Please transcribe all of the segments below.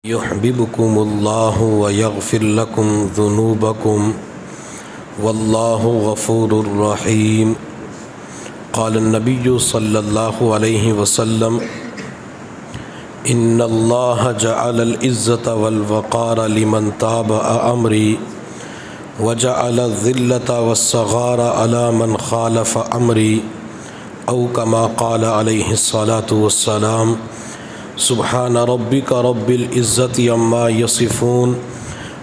يحببكم الله ويغفر لكم ذنوبكم والله غفور رحيم. قال النبي صلى الله عليه وسلم: إن الله جعل العزة والوقار لمن تابع أمري وجعل الذلة والصغار على من خالف أمري، أو كما قال عليه الصلاة والسلام. سبحان ربك رب العزة عما يصفون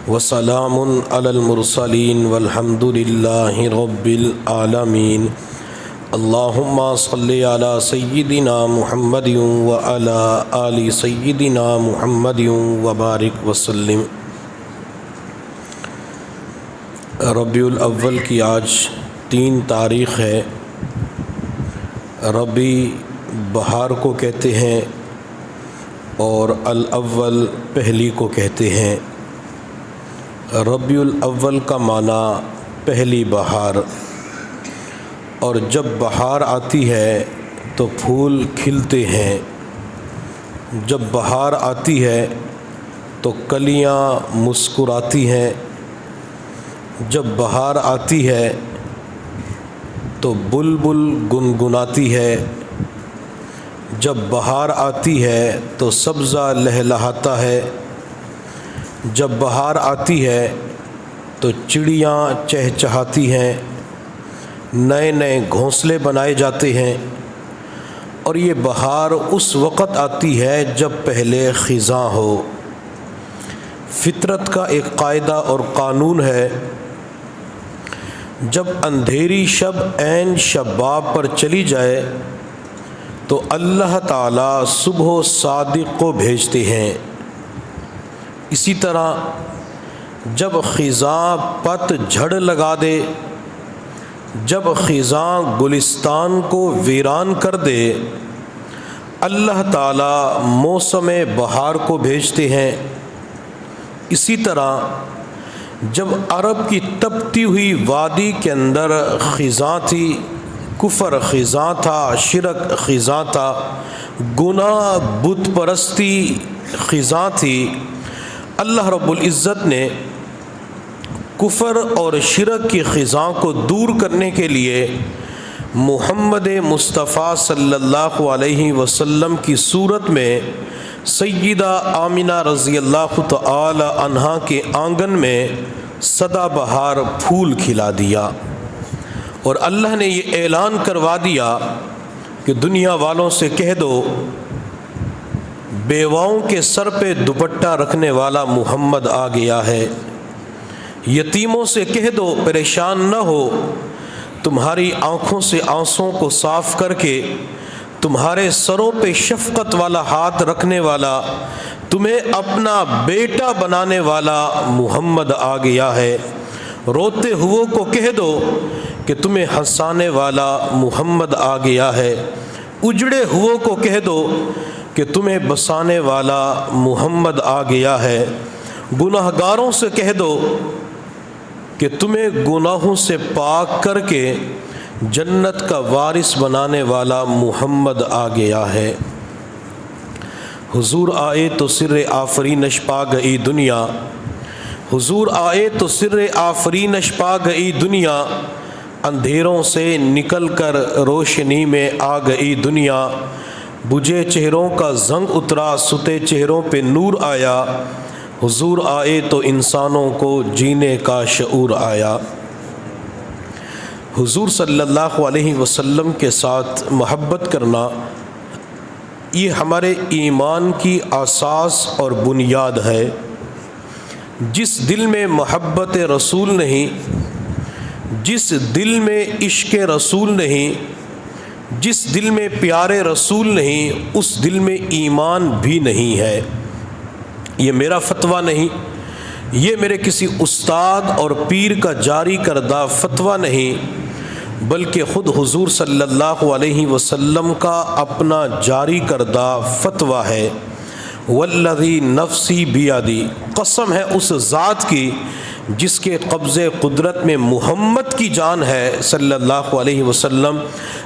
وسلام على المرسلين والحمد لله رب العالمين. اللهم صل على سيدنا محمد وعلى آل سيدنا محمد وبارك وسلم. ربیع الاول کی آج 3 تاریخ ہے. ربیع بہار کو کہتے ہیں اور الاول پہلی کو کہتے ہیں. ربیع الاول کا معنی پہلی بہار، اور جب بہار آتی ہے تو پھول کھلتے ہیں. جب بہار آتی ہے تو کلیاں مسکراتی ہیں. جب بہار آتی ہے تو بلبل گنگناتی ہے. جب بہار آتی ہے تو سبزہ لہلہاتا ہے. جب بہار آتی ہے تو چڑیاں چہچہاتی ہیں، نئے نئے گھونسلے بنائے جاتے ہیں. اور یہ بہار اس وقت آتی ہے جب پہلے خزاں ہو. فطرت کا ایک قاعدہ اور قانون ہے، جب اندھیری شب عین شباب پر چلی جائے تو اللہ تعالیٰ صبح صادق کو بھیجتے ہیں. اسی طرح جب خزاں پت جھڑ لگا دے، جب خزاں گلستان کو ویران کر دے، اللہ تعالیٰ موسم بہار کو بھیجتے ہیں. اسی طرح جب عرب کی تپتی ہوئی وادی کے اندر خزاں تھی، کفر خزاں تھا، شرک خزاں تھا، گناہ بت پرستی خزاں تھی، اللہ رب العزت نے کفر اور شرک کی خزاں کو دور کرنے کے لیے محمد مصطفیٰ صلی اللہ علیہ وسلم کی صورت میں سیدہ آمنہ رضی اللہ تعالی عنہا کے آنگن میں سدا بہار پھول کھلا دیا. اور اللہ نے یہ اعلان کروا دیا کہ دنیا والوں سے کہہ دو، بیواؤں کے سر پہ دوپٹہ رکھنے والا محمد آ گیا ہے. یتیموں سے کہہ دو پریشان نہ ہو، تمہاری آنکھوں سے آنسوں کو صاف کر کے تمہارے سروں پہ شفقت والا ہاتھ رکھنے والا، تمہیں اپنا بیٹا بنانے والا محمد آ گیا ہے. روتے ہوئے کو کہہ دو کہ تمہیں ہنسانے والا محمد آ گیا ہے. اجڑے ہوئے کو کہہ دو کہ تمہیں بسانے والا محمد آ گیا ہے. گناہ گاروں سے کہہ دو کہ تمہیں گناہوں سے پاک کر کے جنت کا وارث بنانے والا محمد آ گیا ہے. حضور آئے تو سر آفرینش پا گئی دنیا، حضور آئے تو سر آفرینش پا گئی دنیا، اندھیروں سے نکل کر روشنی میں آ گئی دنیا. بجھے چہروں کا زنگ اترا، ستے چہروں پہ نور آیا. حضور آئے تو انسانوں کو جینے کا شعور آیا. حضور صلی اللہ علیہ وسلم کے ساتھ محبت کرنا یہ ہمارے ایمان کی اساس اور بنیاد ہے. جس دل میں محبت رسول نہیں، جس دل میں عشق رسول نہیں، جس دل میں پیارے رسول نہیں، اس دل میں ایمان بھی نہیں ہے. یہ میرا فتویٰ نہیں، یہ میرے کسی استاد اور پیر کا جاری کردہ فتویٰ نہیں، بلکہ خود حضور صلی اللہ علیہ وسلم کا اپنا جاری کردہ فتویٰ ہے. والذی نفسی بیدی، قسم ہے اس ذات کی جس کے قبضے قدرت میں محمد کی جان ہے صلی اللہ علیہ وسلم،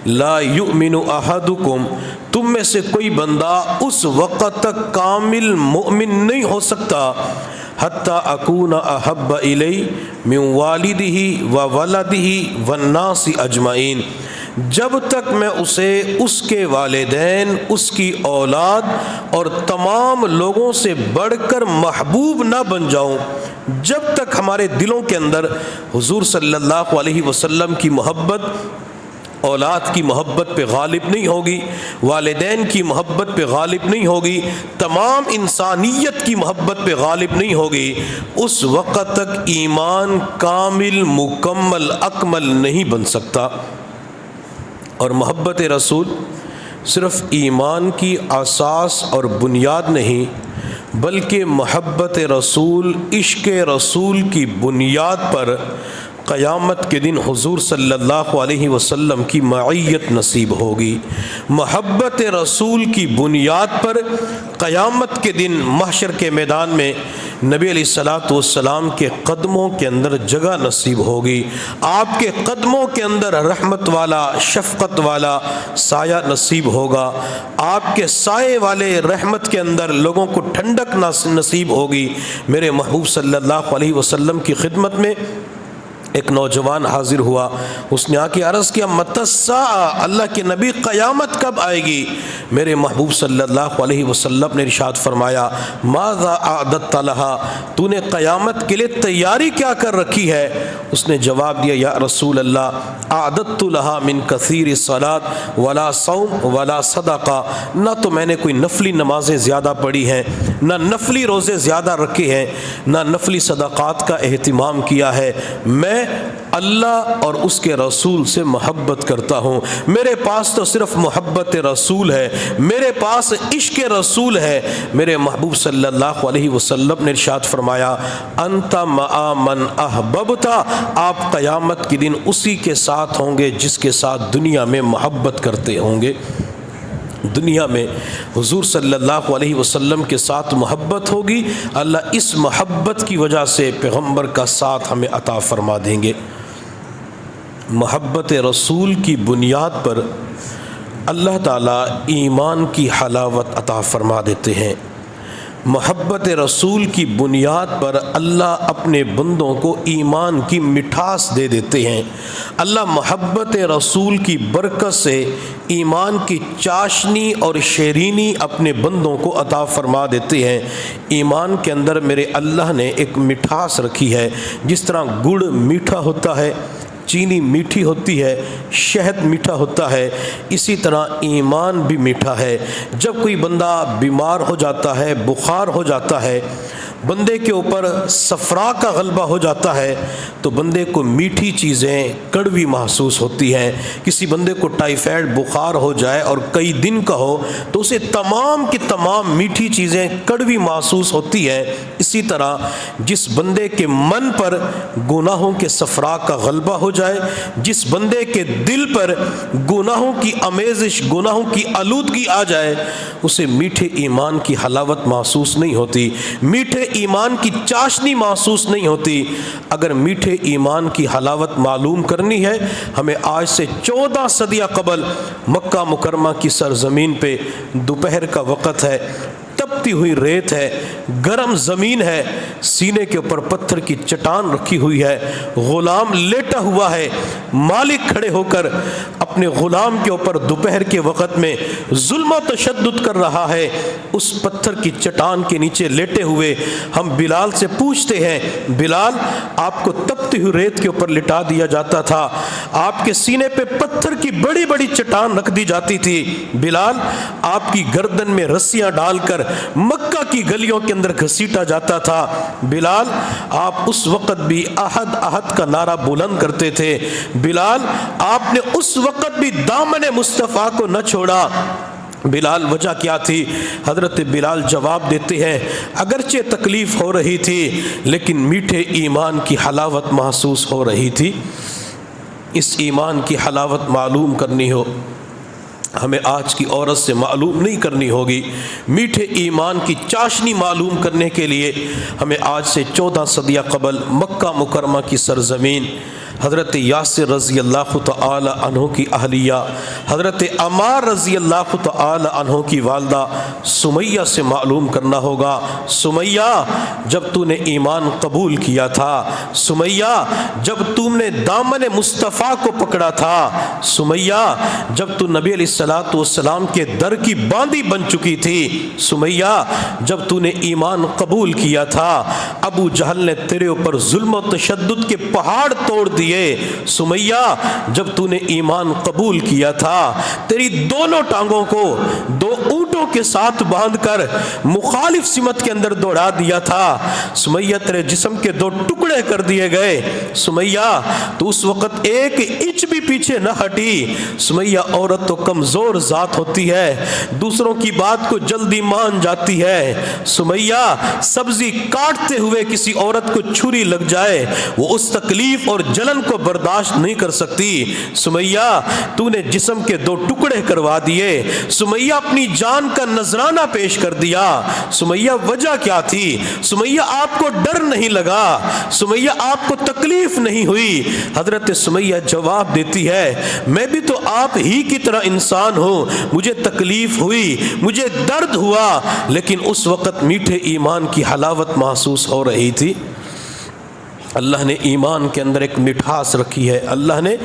لا یؤمن احدکم، تم میں سے کوئی بندہ اس وقت تک کامل مؤمن نہیں ہو سکتا حتی اکون احب الی من والدہ و ولدہ والناس اجمعین، جب تک میں اسے اس کے والدین، اس کی اولاد اور تمام لوگوں سے بڑھ کر محبوب نہ بن جاؤں، جب تک ہمارے دلوں کے اندر حضور صلی اللہ علیہ وسلم کی محبت، اولاد کی محبت پہ غالب نہیں ہوگی، والدین کی محبت پہ غالب نہیں ہوگی، تمام انسانیت کی محبت پہ غالب نہیں ہوگی، اس وقت تک ایمان کامل، مکمل، اکمل نہیں بن سکتا۔ اور محبت رسول صرف ایمان کی اساس اور بنیاد نہیں، بلکہ محبت رسول عشق رسول کی بنیاد پر قیامت کے دن حضور صلی اللہ علیہ وسلم کی معیت نصیب ہوگی۔ محبت رسول کی بنیاد پر قیامت کے دن محشر کے میدان میں نبی علیہ الصلوۃ والسلام کے قدموں کے اندر جگہ نصیب ہوگی، آپ کے قدموں کے اندر رحمت والا، شفقت والا سایہ نصیب ہوگا، آپ کے سائے والے رحمت کے اندر لوگوں کو ٹھنڈک نصیب ہوگی۔ میرے محبوب صلی اللہ علیہ وسلم کی خدمت میں ایک نوجوان حاضر ہوا، اس نے آ کے عرض کیا متی الساعہ، اللہ کے نبی قیامت کب آئے گی؟ میرے محبوب صلی اللہ علیہ وسلم نے ارشاد فرمایا ماذا اعددت لها، تو نے قیامت کے لیے تیاری کیا کر رکھی ہے؟ اس نے جواب دیا یا رسول اللہ اعددت لها من کثیر الصلاۃ ولا صوم ولا صدقہ، نہ تو میں نے کوئی نفلی نمازیں زیادہ پڑھی ہیں، نہ نفلی روزے زیادہ رکھے ہیں، نہ نفلی صدقات کا اہتمام کیا ہے، میں اللہ اور اس کے رسول سے محبت کرتا ہوں، میرے پاس تو صرف محبت رسول ہے، میرے پاس عشق رسول ہے۔ میرے محبوب صلی اللہ علیہ وسلم نے ارشاد فرمایا انت مع من احببت، آپ قیامت کے دن اسی کے ساتھ ہوں گے جس کے ساتھ دنیا میں محبت کرتے ہوں گے۔ دنیا میں حضور صلی اللہ علیہ وسلم کے ساتھ محبت ہوگی، اللہ اس محبت کی وجہ سے پیغمبر کا ساتھ ہمیں عطا فرما دیں گے۔ محبت رسول کی بنیاد پر اللہ تعالیٰ ایمان کی حلاوت عطا فرما دیتے ہیں۔ محبت رسول کی بنیاد پر اللہ اپنے بندوں کو ایمان کی مٹھاس دے دیتے ہیں۔ اللہ محبت رسول کی برکت سے ایمان کی چاشنی اور شیرینی اپنے بندوں کو عطا فرما دیتے ہیں۔ ایمان کے اندر میرے اللہ نے ایک مٹھاس رکھی ہے، جس طرح گڑ میٹھا ہوتا ہے، چینی میٹھی ہوتی ہے، شہد میٹھا ہوتا ہے، اسی طرح ایمان بھی میٹھا ہے۔ جب کوئی بندہ بیمار ہو جاتا ہے، بخار ہو جاتا ہے، بندے کے اوپر صفرا کا غلبہ ہو جاتا ہے تو بندے کو میٹھی چیزیں کڑوی محسوس ہوتی ہیں۔ کسی بندے کو ٹائیفائڈ بخار ہو جائے اور کئی دن کا ہو تو اسے تمام کی تمام میٹھی چیزیں کڑوی محسوس ہوتی ہیں۔ اسی طرح جس بندے کے من پر گناہوں کے صفرا کا غلبہ ہو جائے، جس بندے کے دل پر گناہوں کی آمیزش، گناہوں کی آلودگی آ جائے، اسے میٹھے ایمان کی حلاوت محسوس نہیں ہوتی، میٹھے ایمان کی چاشنی محسوس نہیں ہوتی۔ اگر میٹھے ایمان کی حلاوت معلوم کرنی ہے، ہمیں آج سے 14 صدیاں قبل مکہ مکرمہ کی سرزمین پہ دوپہر کا وقت ہے، تپتی ہوئی ریت ہے، گرم زمین ہے، سینے کے اوپر پتھر کی چٹان رکھی ہوئی ہے، غلام لیٹا ہوا ہے، مالک کھڑے ہو کر اپنے غلام کے اوپر دوپہر کے وقت میں ظلم و تشدد کر رہا ہے۔ اس پتھر کی چٹان کے نیچے لیٹے ہوئے ہم بلال سے پوچھتے ہیں، بلال آپ کو تپتی ہوئی ریت کے اوپر لٹا دیا جاتا تھا، آپ کے سینے پہ پتھر کی بڑی بڑی چٹان رکھ دی جاتی تھی، بلال آپ کی گردن میں رسیاں ڈال کر مکہ کی گلیوں کے اندر گھسیٹا جاتا تھا، بلال آپ اس وقت بھی احد احد کا نعرہ بلند کرتے تھے، بلال آپ نے اس وقت بھی دامن مصطفیٰ کو نہ چھوڑا، بلال وجہ کیا تھی؟ حضرت بلال جواب دیتے ہیں اگرچہ تکلیف ہو رہی تھی لیکن میٹھے ایمان کی حلاوت محسوس ہو رہی تھی۔ اس ایمان کی حلاوت معلوم کرنی ہو ہمیں آج کی عورت سے معلوم نہیں کرنی ہوگی۔ میٹھے ایمان کی چاشنی معلوم کرنے کے لیے ہمیں آج سے 14 صدیہ قبل مکہ مکرمہ کی سرزمین حضرت یاسر رضی اللہ تعالی عنہ کی اہلیہ حضرت عمار رضی اللہ تعالی عنہ کی والدہ سمیہ سے معلوم کرنا ہوگا۔ سمیہ، جب تو نے ایمان قبول کیا تھا، سمیہ جب تم نے دامن مصطفیٰ کو پکڑا تھا، سمیہ جب تو نبی علیہ الصلوۃ والسلام کے در کی باندی بن چکی تھی، سمیہ جب تو نے ایمان قبول کیا تھا، ابو جہل نے تیرے اوپر ظلم و تشدد کے پہاڑ توڑ دیے، سمیہ جب تو نے ایمان قبول کیا تھا، تیری دونوں ٹانگوں کو 2 اونٹوں کے ساتھ باندھ کر مخالف سمت کے اندر دوڑا دیا تھا، سمیہ تیرے جسم کے 2 ٹکڑے کر دیے گئے، سمیہ تو اس وقت 1 انچ بھی پیچھے نہ ہٹی۔ سمیہ عورت تو کمزور ذات ہوتی ہے، دوسروں کی بات کو جلدی مان جاتی ہے، سمیہ سبزی کاٹتے ہوئے کسی عورت کو چھری لگ جائے وہ اس تکلیف اور جلن کو برداشت نہیں کر سکتی، سمیہ تو نے جسم کے 2 ٹکڑے کروا دیے، سمیہ اپنی جان کا نذرانہ پیش کر دیا، سمیہ وجہ کیا تھی؟ سمیہ آپ کو ڈر نہیں لگا، سمیہ آپ کو تکلیف نہیں ہوئی؟ حضرت سمیہ جواب دیتی ہے میں بھی تو آپ ہی کی طرح انسان ہوں، مجھے تکلیف ہوئی، مجھے درد ہوا، لیکن اس وقت میٹھے ایمان کی حلاوت محسوس ہو رہی تھی۔ اللہ نے ایمان کے اندر ایک مٹھاس رکھی ہے، اللہ نے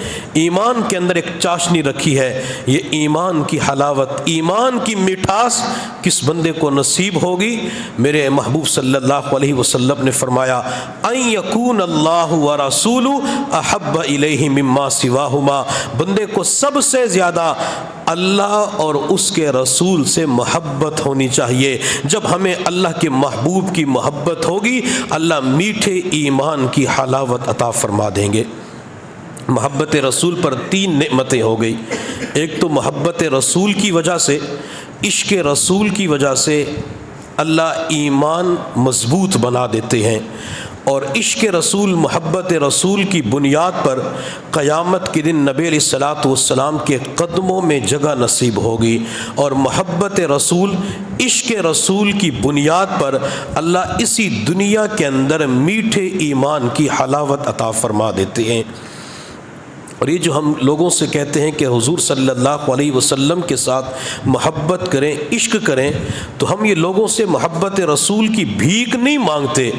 ایمان کے اندر ایک چاشنی رکھی ہے، یہ ایمان کی حلاوت، ایمان کی مٹھاس کس بندے کو نصیب ہوگی؟ میرے محبوب صلی اللہ علیہ وسلم نے فرمایا ان یکون اللہ ورسولہ احب الیہ مما سواہما، بندے کو سب سے زیادہ اللہ اور اس کے رسول سے محبت ہونی چاہیے۔ جب ہمیں اللہ کے محبوب کی محبت ہوگی، اللہ میٹھے ایمان کی حلاوت عطا فرما دیں گے۔ محبت رسول پر 3 نعمتیں ہو گئی، ایک تو محبت رسول کی وجہ سے، عشق رسول کی وجہ سے اللہ ایمان مضبوط بنا دیتے ہیں، اور عشق رسول، محبت رسول کی بنیاد پر قیامت کے دن نبی علیہ الصلوۃ والسلام کے قدموں میں جگہ نصیب ہوگی، اور محبت رسول، عشق رسول کی بنیاد پر اللہ اسی دنیا کے اندر میٹھے ایمان کی حلاوت عطا فرما دیتے ہیں۔ اور یہ جو ہم لوگوں سے کہتے ہیں کہ حضور صلی اللہ علیہ وسلم کے ساتھ محبت کریں، عشق کریں، تو ہم یہ لوگوں سے محبت رسول کی بھیک نہیں مانگتے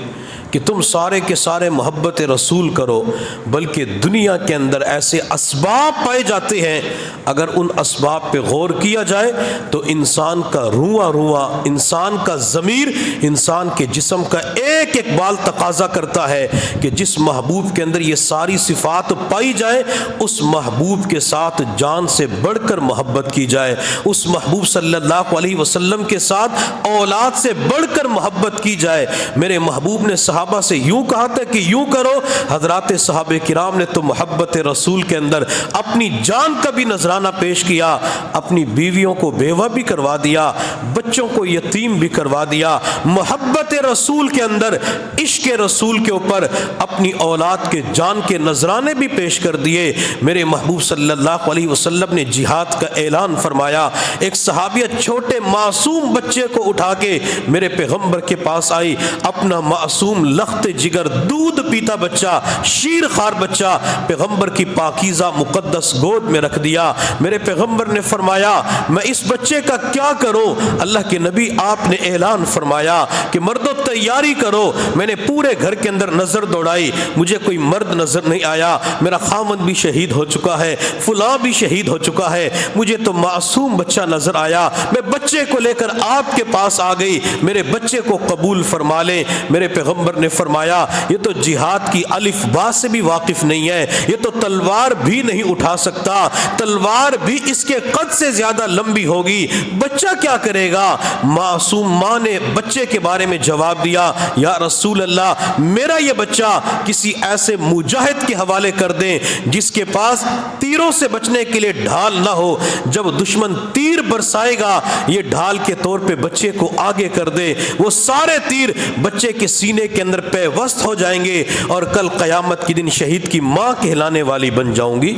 کہ تم سارے کے سارے محبت رسول کرو، بلکہ دنیا کے اندر ایسے اسباب پائے جاتے ہیں، اگر ان اسباب پہ غور کیا جائے تو انسان کا رواں رواں، انسان کا ضمیر، انسان کے جسم کا ایک ایک بال تقاضا کرتا ہے کہ جس محبوب کے اندر یہ ساری صفات پائی جائے، اس محبوب کے ساتھ جان سے بڑھ کر محبت کی جائے، اس محبوب صلی اللہ علیہ وسلم کے ساتھ اولاد سے بڑھ کر محبت کی جائے۔ میرے محبوب نے صحابہ سے یوں کہا تھا کہ یوں کرو، حضرات صحابہ کرام نے تو محبت رسول کے اندر اپنی جان کا بھی نذرانہ پیش کیا، اپنی بیویوں کو بیوہ بھی کروا دیا، بچوں کو یتیم بھی کروا دیا، محبت رسول کے اندر، عشق رسول کے اوپر اپنی اولاد کے جان کے نذرانے بھی پیش کر دیے۔ میرے محبوب صلی اللہ علیہ وسلم نے جہاد کا اعلان فرمایا، ایک صحابیہ چھوٹے معصوم بچے کو اٹھا کے میرے پیغمبر کے پاس آئی، اپنا معصوم لخت جگر دودھ پیتا بچہ، شیر خوار بچہ پیغمبر کی پاکیزہ مقدس گود میں رکھ دیا۔ میرے پیغمبر نے فرمایا میں اس بچے کا کیا کروں؟ اللہ کے نبی آپ نے اعلان فرمایا کہ مردوں تیاری کرو۔ میں نے پورے گھر کے اندر نظر دوڑائی، مجھے کوئی مرد نظر نہیں آیا، میرا خامد بھی شہید ہو چکا ہے، فلاں بھی شہید ہو چکا ہے، مجھے تو معصوم بچہ نظر آیا، میں بچے کو لے کر آپ کے پاس آ گئی، میرے بچے کو قبول فرما لیں۔ میرے پیغمبر نے فرمایا یہ تو جہاد کی الف با سے بھی واقف نہیں ہے، یہ تو تلوار بھی نہیں اٹھا سکتا، تلوار بھی اس کے قد سے زیادہ لمبی ہوگی، بچہ کیا کرے گا؟ معصوم ماں نے بچے کے بارے میں جواب دیا یا رسول اللہ میرا یہ بچہ کسی ایسے مجاہد کے حوالے کر دیں جس کے پاس تیروں سے بچنے کے لیے ڈھال نہ ہو، جب دشمن تیر برسائے گا یہ ڈھال کے طور پہ بچے کو آگے کر دے، وہ سارے تیر بچے کے سینے کے اندر پیوست ہو جائیں گے اور کل قیامت کے دن شہید کی ماں کہلانے والی بن جاؤں گی۔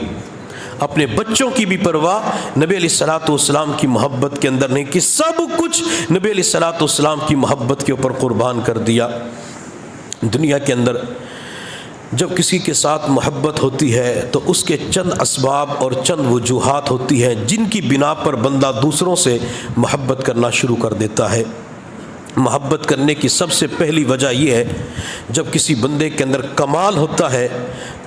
اپنے بچوں کی بھی پرواہ نبی علیہ الصلوۃ والسلام کی محبت کے اندر نہیں کی، سب کچھ نبی علیہ الصلوۃ والسلام کی محبت کے اوپر قربان کر دیا۔ دنیا کے اندر جب کسی کے ساتھ محبت ہوتی ہے تو اس کے چند اسباب اور چند وجوہات ہوتی ہیں جن کی بنا پر بندہ دوسروں سے محبت کرنا شروع کر دیتا ہے۔ محبت کرنے کی سب سے پہلی وجہ یہ ہے، جب کسی بندے کے اندر کمال ہوتا ہے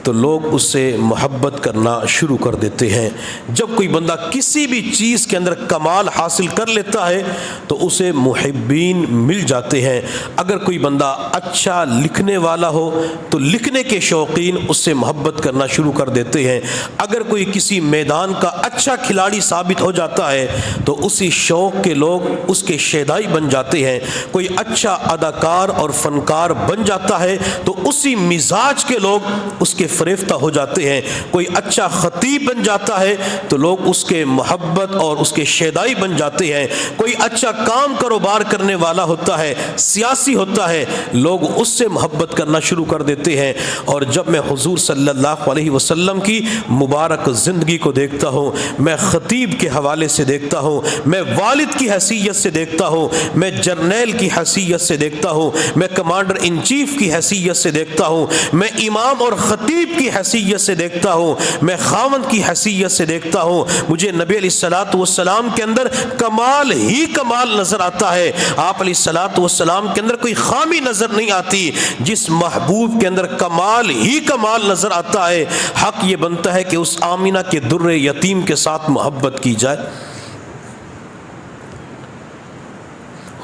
تو لوگ اس سے محبت کرنا شروع کر دیتے ہیں۔ جب کوئی بندہ کسی بھی چیز کے اندر کمال حاصل کر لیتا ہے تو اسے محبین مل جاتے ہیں۔ اگر کوئی بندہ اچھا لکھنے والا ہو تو لکھنے کے شوقین اس سے محبت کرنا شروع کر دیتے ہیں۔ اگر کوئی کسی میدان کا اچھا کھلاڑی ثابت ہو جاتا ہے تو اسی شوق کے لوگ اس کے شیدائی بن جاتے ہیں۔ کوئی اچھا اداکار اور فنکار بن جاتا ہے تو اسی مزاج کے لوگ اس کے فریفتہ ہو جاتے ہیں۔ کوئی اچھا خطیب بن جاتا ہے تو لوگ اس کے محبت اور اس کے شیدائی بن جاتے ہیں۔ کوئی اچھا کام کاروبار کرنے والا ہوتا ہے، سیاسی ہوتا ہے، لوگ اس سے محبت کرنا شروع کر دیتے ہیں۔ اور جب میں حضور صلی اللہ علیہ وسلم کی مبارک زندگی کو دیکھتا ہوں، میں خطیب کے حوالے سے دیکھتا ہوں، میں والد کی حیثیت سے دیکھتا ہوں، میں جرنیل کی حیثیت سے دیکھتا ہوں، میں کمانڈر ان چیف کی حیثیت سے دیکھتا ہوں، میں امام اور خطیب کی حیثیت سے دیکھتا ہوں، میں خاوند کی حیثیت سے دیکھتا ہوں، مجھے نبی علیہ الصلوۃ والسلام کے اندر کمال ہی کمال نظر آتا ہے۔ آپ علیہ الصلوۃ والسلام کے اندر کوئی خامی نظر نہیں آتی۔ جس محبوب کے اندر کمال ہی کمال نظر آتا ہے، حق یہ بنتا ہے کہ اس آمینہ کے در یتیم کے ساتھ محبت کی جائے۔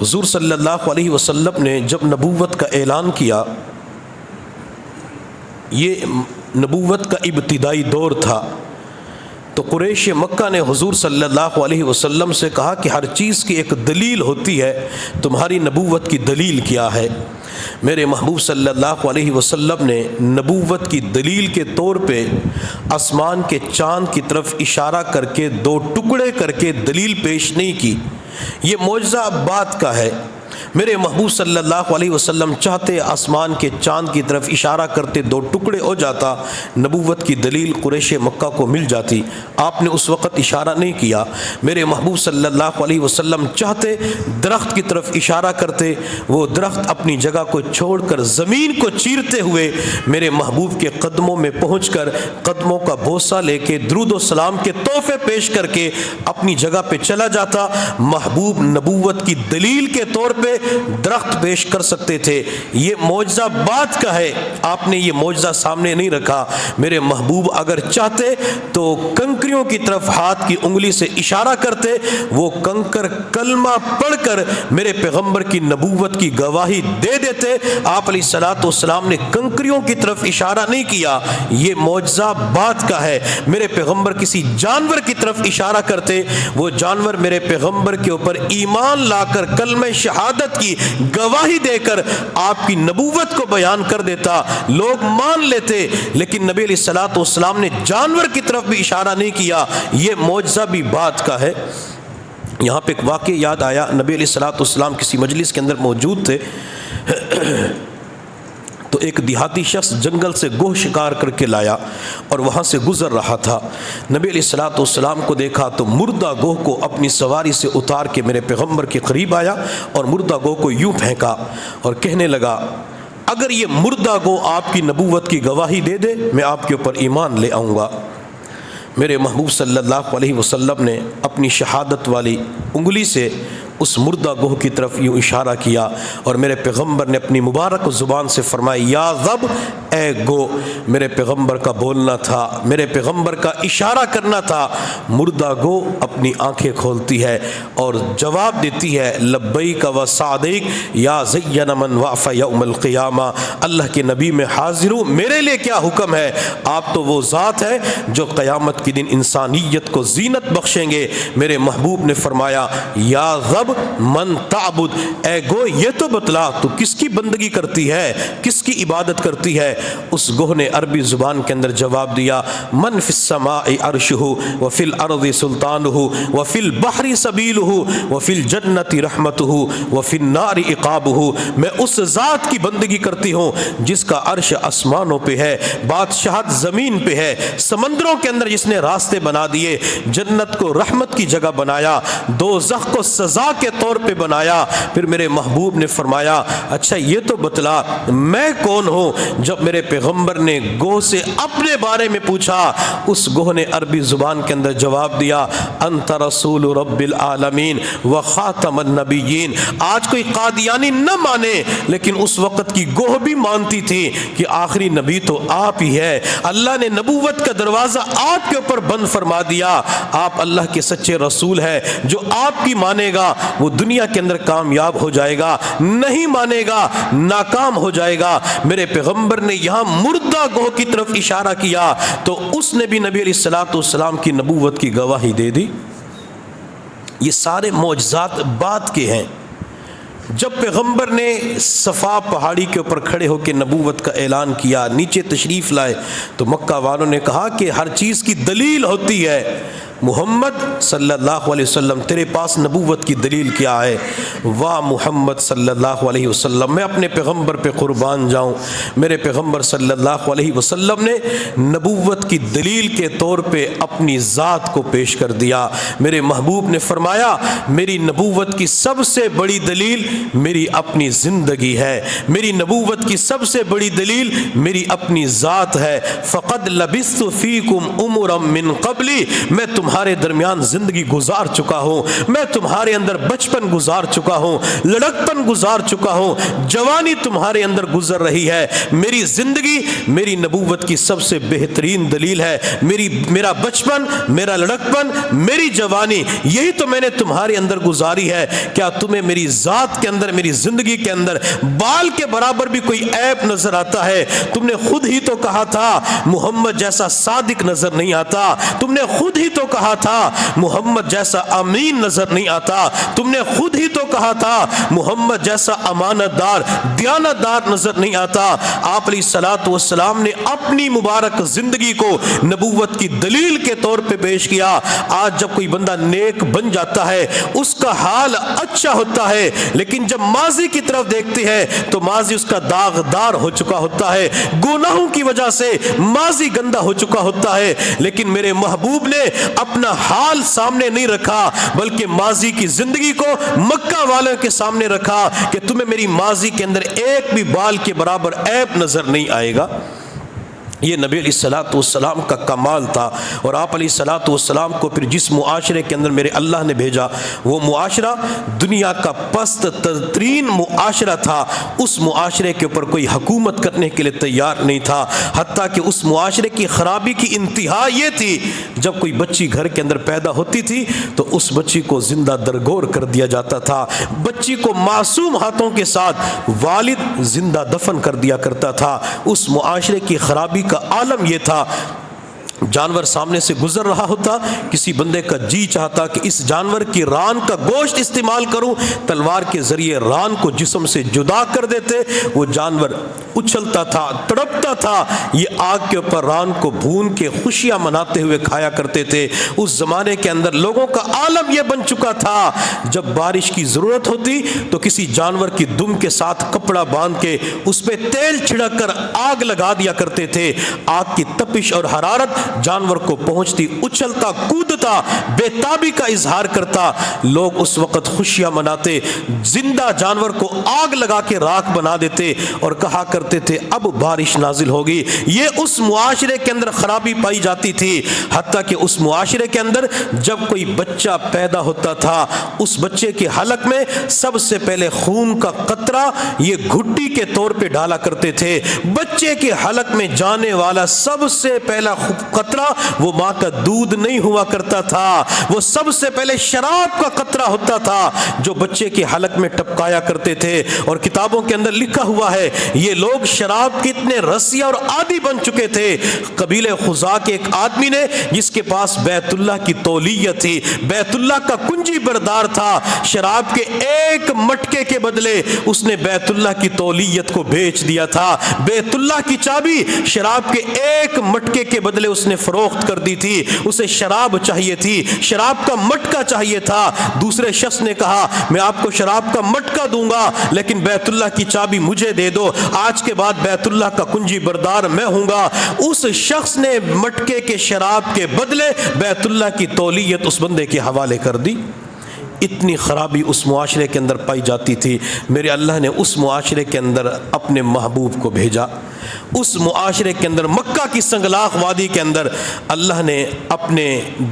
حضور صلی اللہ علیہ وسلم نے جب نبوت کا اعلان کیا، یہ نبوت کا ابتدائی دور تھا، تو قریش مکہ نے حضور صلی اللہ علیہ وسلم سے کہا کہ ہر چیز کی ایک دلیل ہوتی ہے، تمہاری نبوت کی دلیل کیا ہے؟ میرے محبوب صلی اللہ علیہ وسلم نے نبوت کی دلیل کے طور پہ آسمان کے چاند کی طرف اشارہ کر کے دو ٹکڑے کر کے دلیل پیش نہیں کی۔ یہ معجزہ بات کا ہے۔ میرے محبوب صلی اللہ علیہ وسلم چاہتے آسمان کے چاند کی طرف اشارہ کرتے دو ٹکڑے ہو جاتا، نبوت کی دلیل قریش مکہ کو مل جاتی۔ آپ نے اس وقت اشارہ نہیں کیا۔ میرے محبوب صلی اللہ علیہ وسلم چاہتے درخت کی طرف اشارہ کرتے، وہ درخت اپنی جگہ کو چھوڑ کر زمین کو چیرتے ہوئے میرے محبوب کے قدموں میں پہنچ کر قدموں کا بوسہ لے کے درود و سلام کے تحفے پیش کر کے اپنی جگہ پہ چلا جاتا۔ محبوب نبوت کی دلیل کے طور پہ درخت پیش کر سکتے تھے۔ یہ معجزہ بات کا ہے، آپ نے یہ معجزہ سامنے نہیں رکھا۔ میرے محبوب اگر چاہتے تو کنکریوں کی طرف ہاتھ کی انگلی سے اشارہ کرتے، وہ کنکر کلمہ پڑھ کر میرے پیغمبر کی نبوت کی گواہی دے دیتے۔ آپ علیہ الصلوۃ والسلام نے کنکریوں کی طرف اشارہ نہیں کیا، یہ معجزہ بات کا ہے۔ میرے پیغمبر کسی جانور کی طرف اشارہ کرتے، وہ جانور میرے پیغمبر کے اوپر ایمان لا کر کلمہ شہادت کی گواہی دے کر آپ کی نبوت کو بیان کر دیتا، لوگ مان لیتے۔ لیکن نبی علیہ الصلوۃ والسلام نے جانور کی طرف بھی اشارہ نہیں کیا، یہ معجزہ بھی بات کا ہے۔ یہاں پہ ایک واقعہ یاد آیا، نبی علیہ الصلوۃ والسلام کسی مجلس کے اندر موجود تھے تو ایک دیہاتی شخص جنگل سے گوہ شکار کر کے لایا اور وہاں سے گزر رہا تھا۔ نبی علیہ الصلوۃ والسلام کو دیکھا تو مردہ گوہ کو اپنی سواری سے اتار کے میرے پیغمبر کے قریب آیا اور مردہ گوہ کو یوں پھینکا اور کہنے لگا، اگر یہ مردہ گوہ آپ کی نبوت کی گواہی دے دے میں آپ کے اوپر ایمان لے آؤں گا۔ میرے محبوب صلی اللہ علیہ وسلم نے اپنی شہادت والی انگلی سے اس مردہ گوہ کی طرف یوں اشارہ کیا اور میرے پیغمبر نے اپنی مبارک زبان سے فرمایا، یا ذب، اے گو۔ میرے پیغمبر کا بولنا تھا، میرے پیغمبر کا اشارہ کرنا تھا۔ مردہ گو اپنی آنکھیں کھولتی ہے اور جواب دیتی ہے، لبیک و سعدیک یا زین من وعف یوم القیامہ۔ اللہ کے نبی میں حاضر ہوں، میرے لیے کیا حکم ہے؟ آپ تو وہ ذات ہے جو قیامت کے دن انسانیت کو زینت بخشیں گے۔ میرے محبوب نے فرمایا، یا ذب من تعبد، اے گو یہ تو بتلا تو کس کی بندگی کرتی ہے، کس کی عبادت کرتی ہے؟ اس گوہ نے عربی زبان کے اندر جواب دیا من فی السماء عرشہ وفی الارض سلطانہ وفی البحر سبیلہ وفی الجنت رحمتہ وفی النار عقابہ، میں اس ذات کی بندگی کرتی ہوں جس کا عرش آسمانوں پہ ہے، بادشاہت زمین پہ ہے، سمندروں کے اندر جس نے راستے بنا دیے، جنت کو رحمت کی جگہ بنایا، دوزخ کو سزا کے طور پہ بنایا۔ پھر میرے محبوب نے فرمایا اچھا یہ تو بتلا میں کون ہوں؟ جب میرے پیغمبر نے گوہ سے اپنے بارے میں پوچھا، اس گوہ نے عربی زبان کے اندر جواب دیا انت رسول رب العالمین و خاتم النبیین۔ آج کوئی قادیانی نہ مانے لیکن اس وقت کی گوہ بھی مانتی تھی کہ آخری نبی تو آپ ہی ہے، اللہ نے نبوت کا دروازہ آپ کے اوپر بند فرما دیا، آپ اللہ کے سچے رسول ہے، جو آپ کی مانے گا وہ دنیا کے اندر کامیاب ہو جائے گا، نہیں مانے گا ناکام ہو جائے گا۔ میرے پیغمبر نے یہاں مردہ گوہ کی طرف اشارہ کیا تو اس نے بھی نبی علیہ الصلوۃ والسلام کی نبوت کی گواہی دے دی۔ یہ سارے معجزات بات کے ہیں۔ جب پیغمبر نے صفا پہاڑی کے اوپر کھڑے ہو کے نبوت کا اعلان کیا، نیچے تشریف لائے تو مکہ والوں نے کہا کہ ہر چیز کی دلیل ہوتی ہے، محمد صلی اللہ علیہ وسلم تیرے پاس نبوت کی دلیل کیا ہے؟ واہ محمد صلی اللہ علیہ وسلم، میں اپنے پیغمبر پہ قربان جاؤں۔ میرے پیغمبر صلی اللہ علیہ وسلم نے نبوت کی دلیل کے طور پہ اپنی ذات کو پیش کر دیا۔ میرے محبوب نے فرمایا میری نبوت کی سب سے بڑی دلیل میری اپنی زندگی ہے، میری نبوت کی سب سے بڑی دلیل میری اپنی ذات ہے۔ فقد لبثت فیکم امرا من قبلی، میں تمہارے درمیان زندگی گزار چکا ہوں، میں تمہارے اندر بچپن گزار چکا ہوں، لڑکپن گزار چکا ہوں، جوانی تمہارے اندر گزر رہی ہے۔ میری زندگی میری نبوت کی سب سے بہترین دلیل ہے، میرا بچپن، میرا لڑکپن، میری جوانی، یہی تو میں نے تمہارے اندر گزاری ہے۔ کیا تمہیں میری ذات کے اندر، میری زندگی کے اندر بال کے برابر بھی کوئی عیب نظر آتا ہے؟ تم نے خود ہی تو کہا تھا محمد جیسا صادق نظر نہیں آتا، تم نے خود ہی تو کہا تھا محمد جیسا امین نظر نہیں آتا، تم نے خود ہی تو کہا تھا محمد جیسا امانت دار، دیانت دار نظر نہیں آتا۔ آپ علیہ الصلوۃ والسلام نے اپنی مبارک زندگی کو نبوت کی دلیل کے طور پہ پیش کیا۔ آج جب کوئی بندہ نیک بن جاتا ہے اس کا حال اچھا ہوتا ہے، لیکن جب ماضی کی طرف دیکھتے ہیں تو ماضی اس کا داغدار ہو چکا ہوتا ہے، گناہوں کی وجہ سے ماضی گندا ہو چکا ہوتا ہے۔ لیکن میرے محبوب نے اپنا حال سامنے نہیں رکھا بلکہ ماضی کی زندگی کو مکہ والوں کے سامنے رکھا کہ تمہیں میری ماضی کے اندر ایک بھی بال کے برابر عیب نظر نہیں آئے گا۔ یہ نبی علیہ الصلوۃ والسلام کا کمال تھا۔ اور آپ علیہ الصلوۃ والسلام کو پھر جس معاشرے کے اندر میرے اللہ نے بھیجا وہ معاشرہ دنیا کا پست ترین معاشرہ تھا، اس معاشرے کے اوپر کوئی حکومت کرنے کے لیے تیار نہیں تھا، حتیٰ کہ اس معاشرے کی خرابی کی انتہا یہ تھی جب کوئی بچی گھر کے اندر پیدا ہوتی تھی تو اس بچی کو زندہ درگور کر دیا جاتا تھا، بچی کو معصوم ہاتھوں کے ساتھ والد زندہ دفن کر دیا کرتا تھا۔ اس معاشرے کی خرابی کا عالم یہ تھا، جانور سامنے سے گزر رہا ہوتا، کسی بندے کا جی چاہتا کہ اس جانور کی ران کا گوشت استعمال کروں، تلوار کے ذریعے ران کو جسم سے جدا کر دیتے، وہ جانور اچھلتا تھا، تڑپتا تھا، یہ آگ کے اوپر ران کو بھون کے خوشیاں مناتے ہوئے کھایا کرتے تھے۔ اس زمانے کے اندر لوگوں کا عالم یہ بن چکا تھا، جب بارش کی ضرورت ہوتی تو کسی جانور کی دم کے ساتھ کپڑا باندھ کے اس پہ تیل چھڑک کر آگ لگا دیا کرتے تھے، آگ کی تپش اور حرارت جانور کو پہنچتی، اچھلتا کودتا، بے تابی کا اظہار کرتا، لوگ اس وقت خوشیاں مناتے، زندہ جانور کو آگ لگا کے راکھ بنا دیتے اور کہا کرتے تھے اب بارش نازل ہوگی۔ یہ اس معاشرے کے اندر خرابی پائی جاتی تھی، حتیٰ کہ اس معاشرے کے اندر جب کوئی بچہ پیدا ہوتا تھا اس بچے کے حلق میں سب سے پہلے خون کا قطرہ یہ گھٹی کے طور پہ ڈالا کرتے تھے، بچے کے حلق میں جانے والا سب سے پہلا قطرہ وہ ماں کا دودھ نہیں ہوا کرتا تھا، وہ سب سے پہلے شراب کا قطرہ ہوتا تھا جو بچے کے حلق میں ٹپکایا کرتے تھے۔ اور کتابوں کے اندر لکھا ہوا ہے یہ لوگ شراب کے اتنے رسیا اور عادی بن چکے تھے۔ قبیلہ خزاع کے ایک آدمی نے جس کے پاس بیت اللہ کی تولیت تھی، بیت اللہ کا کنجی بردار تھا، شراب کے ایک مٹکے کے بدلے اس نے بیت اللہ کی تولیت کو بیچ دیا تھا۔ بیت اللہ کی چابی شراب کے ایک مٹکے کے بدلے اس نے فروخت کر دی تھی۔ اسے شراب چاہیے تھی، شراب کا مٹکا چاہیے تھا۔ دوسرے شخص نے کہا میں آپ کو شراب کا مٹکا دوں گا لیکن بیت اللہ کی چابی مجھے دے دو، آج کے بعد بیت اللہ کا کنجی بردار میں ہوں گا۔ اس شخص نے مٹکے کے شراب کے بدلے بیت اللہ کی تولیت اس بندے کے حوالے کر دی۔ اتنی خرابی اس معاشرے کے اندر پائی جاتی تھی، میرے اللہ نے اس معاشرے کے اندر اپنے محبوب کو بھیجا۔ اس معاشرے کے اندر مکہ کی سنگلاخ وادی کے اندر اللہ نے اپنے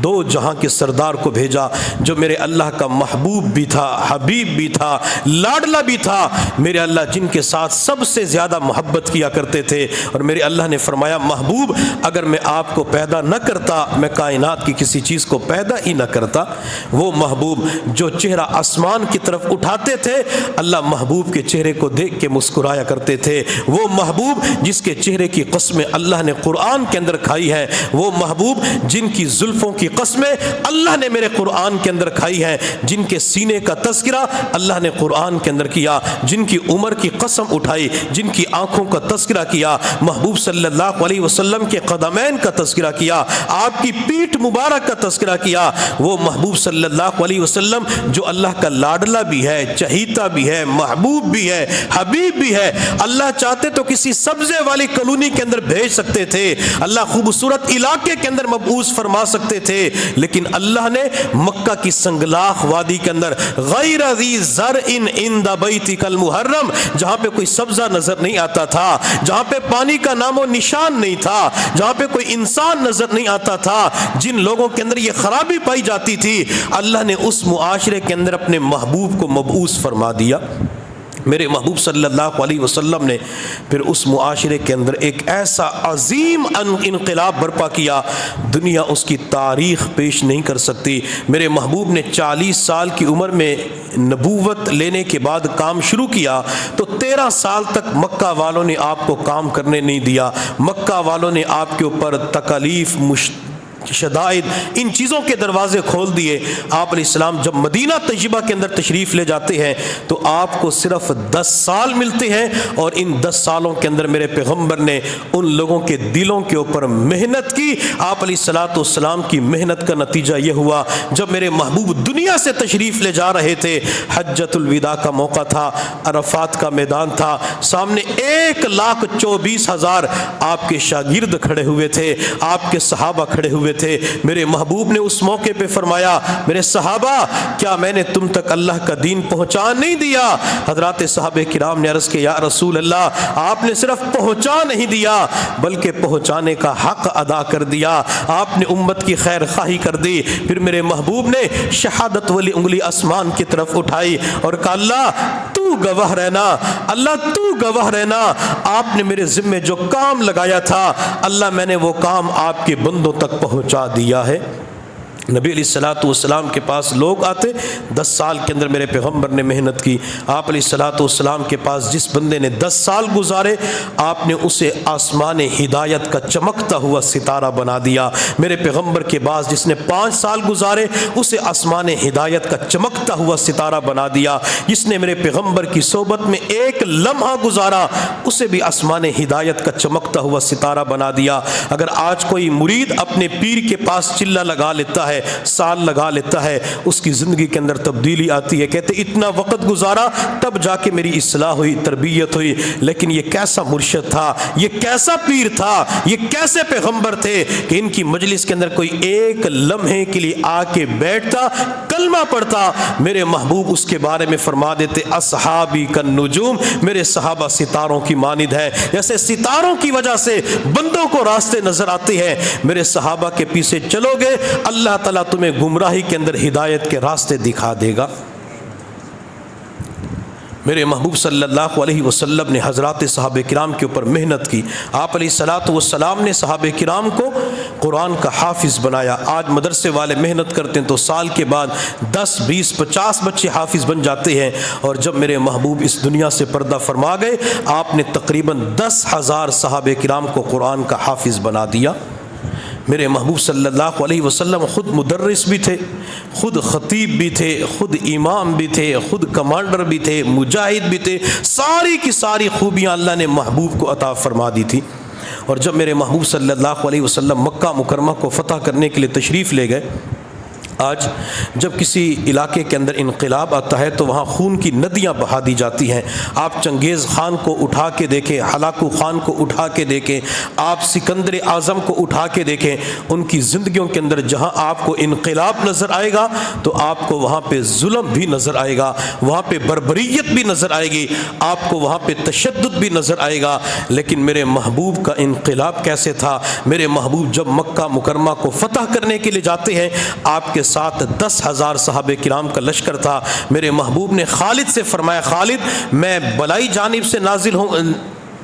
دو جہاں کے سردار کو بھیجا جو میرے اللہ کا محبوب بھی تھا، حبیب بھی تھا، لاڈلا بھی تھا، میرے اللہ جن کے ساتھ سب سے زیادہ محبت کیا کرتے تھے۔ اور میرے اللہ نے فرمایا محبوب اگر میں آپ کو پیدا نہ کرتا، میں کائنات کی کسی چیز کو پیدا ہی نہ کرتا۔ وہ محبوب جو چہرہ آسمان کی طرف اٹھاتے تھے اللہ محبوب کے چہرے کو دیکھ کے مسکرایا کرتے تھے۔ وہ محبوب جس کے چہرے کی قسمیں اللہ نے قرآن کے اندر کھائی ہے، وہ محبوب جن کی زلفوں کی قسمیں اللہ نے میرے قرآن کے اندر کھائی ہے، جن کے سینے کا تذکرہ اللہ نے قرآن کے اندر کیا، جن کی عمر کی قسم اٹھائی، جن کی آنکھوں کا تذکرہ کیا، محبوب صلی اللہ علیہ وسلم کے قدمین کا تذکرہ کیا، آپ کی پیٹھ مبارک کا تذکرہ کیا۔ وہ محبوب صلی اللہ علیہ وسلم جو اللہ کا لاڈلا بھی ہے، چہیتا بھی ہے، محبوب بھی ہے، حبیب بھی ہے، اللہ چاہتے تو کسی سبزے والی کالونی کے اندر بھیج سکتے تھے، اللہ خوبصورت علاقے کے اندر مبعوث فرما سکتے تھے، لیکن اللہ نے مکہ کی سنگلاخ وادی کے اندر غیر ذی زرع عند بیتک المحرم، جہاں پہ کوئی سبزہ نظر نہیں آتا تھا، جہاں پہ پانی کا نام و نشان نہیں تھا، جہاں پہ کوئی انسان نظر نہیں آتا تھا، جن لوگوں کے اندر یہ خرابی پائی جاتی تھی، اللہ نے اس معاشرے کے اندر اپنے محبوب کو مبعوث فرما دیا۔ میرے محبوب صلی اللہ علیہ وسلم نے پھر اس معاشرے کے اندر ایک ایسا عظیم انقلاب برپا کیا دنیا اس کی تاریخ پیش نہیں کر سکتی۔ میرے محبوب نے 40 سال کی عمر میں نبوت لینے کے بعد کام شروع کیا تو 13 سال تک مکہ والوں نے آپ کو کام کرنے نہیں دیا، مکہ والوں نے آپ کے اوپر تکالیف شدائد ان چیزوں کے دروازے کھول دیے۔ آپ علیہ السلام جب مدینہ طیبہ کے اندر تشریف لے جاتے ہیں تو آپ کو صرف 10 سال ملتے ہیں، اور ان 10 سالوں کے اندر میرے پیغمبر نے ان لوگوں کے دلوں کے اوپر محنت کی۔ آپ علیہ السلام کی محنت کا نتیجہ یہ ہوا جب میرے محبوب دنیا سے تشریف لے جا رہے تھے، حجۃ الوداع کا موقع تھا، عرفات کا میدان تھا، سامنے 1,24,000 آپ کے شاگرد کھڑے ہوئے تھے، آپ کے صحابہ کھڑے ہوئے تھے۔ میرے محبوب نے اس موقع پہ فرمایا میرے صحابہ کیا میں نے تم تک اللہ کا دین پہنچا نہیں دیا؟ حضرات صحابہ کرام نے عرض کیا یا رسول اللہ آپ نے صرف پہنچا نہیں دیا بلکہ پہنچانے کا حق ادا کر دیا، آپ نے امت کی خیر خواہی کر دی۔ پھر میرے محبوب نے شہادت والی انگلی آسمان کی طرف اٹھائی اور کہا اللہ تو گواہ رہنا، اللہ تو گواہ رہنا، آپ نے میرے ذمے جو کام لگایا تھا اللہ میں نے وہ کام آپ کے بندوں تک پہنچا دیا ہے۔ نبی علیہ السلام کے پاس لوگ آتے، 10 سال کے اندر میرے پیغمبر نے محنت کی، آپ علیہ السلام کے پاس جس بندے نے 10 سال گزارے آپ نے اسے آسمان ہدایت کا چمکتا ہوا ستارہ بنا دیا۔ میرے پیغمبر کے پاس جس نے 5 سال گزارے اسے آسمان ہدایت کا چمکتا ہوا ستارہ بنا دیا۔ جس نے میرے پیغمبر کی صحبت میں ایک لمحہ گزارا اسے بھی آسمان ہدایت کا چمکتا ہوا ستارہ بنا دیا۔ اگر آج کوئی مرید اپنے پیر کے پاس چلہ لگا لیتا ہے، سال لگا لیتا ہے، اس کی زندگی کے اندر تبدیلی آتی ہے، کہتے اتنا وقت گزارا تب جا کے میری اصلاح ہوئی، تربیت ہوئی، لیکن یہ کیسا مرشد تھا، یہ کیسا پیر تھا، یہ کیسے پیغمبر تھے کہ ان کی مجلس کے اندر کوئی ایک لمحے کے لیے آ کے بیٹھتا، کلمہ پڑھتا، میرے محبوب اس کے بارے میں فرما دیتے اصحابی کالنجوم، میرے صحابہ ستاروں کی مانند ہے، جیسے ستاروں کی وجہ سے بندوں کو راستے نظر آتے ہیں، میرے صحابہ کے پیچھے چلو گے اللہ تعالیٰ تمہیں گمراہی کے اندر ہدایت کے راستے دکھا دے گا۔ میرے محبوب صلی اللہ علیہ وسلم نے حضرات صحابہ کرام کے اوپر محنت کی. آپ علیہ الصلاۃ والسلام نے صحابہ کرام کو قرآن کا حافظ بنایا. آج مدرسے والے محنت کرتے ہیں تو سال کے بعد 10 20 50 بچے حافظ بن جاتے ہیں. اور جب میرے محبوب اس دنیا سے پردہ فرما گئے آپ نے تقریباً 10,000 صحابہ کرام کو قرآن کا حافظ بنا دیا. میرے محبوب صلی اللہ علیہ وسلم خود مدرس بھی تھے, خود خطیب بھی تھے, خود امام بھی تھے, خود کمانڈر بھی تھے, مجاہد بھی تھے. ساری کی ساری خوبیاں اللہ نے محبوب کو عطا فرما دی تھی. اور جب میرے محبوب صلی اللہ علیہ وسلم مکہ مکرمہ کو فتح کرنے کے لیے تشریف لے گئے, آج جب کسی علاقے کے اندر انقلاب آتا ہے تو وہاں خون کی ندیاں بہا دی جاتی ہیں. آپ چنگیز خان کو اٹھا کے دیکھیں, ہلاکو خان کو اٹھا کے دیکھیں, آپ سکندر اعظم کو اٹھا کے دیکھیں, ان کی زندگیوں کے اندر جہاں آپ کو انقلاب نظر آئے گا تو آپ کو وہاں پہ ظلم بھی نظر آئے گا, وہاں پہ بربریت بھی نظر آئے گی, آپ کو وہاں پہ تشدد بھی نظر آئے گا. لیکن میرے محبوب کا انقلاب کیسے تھا؟ میرے محبوب جب مکہ مکرمہ کو فتح کرنے کے لیے جاتے ہیں آپ کے ساتھ 10,000 صحابہ کرام کا لشکر تھا. میرے محبوب نے خالد سے فرمایا, خالد میں بلائی جانب سے نازل ہوں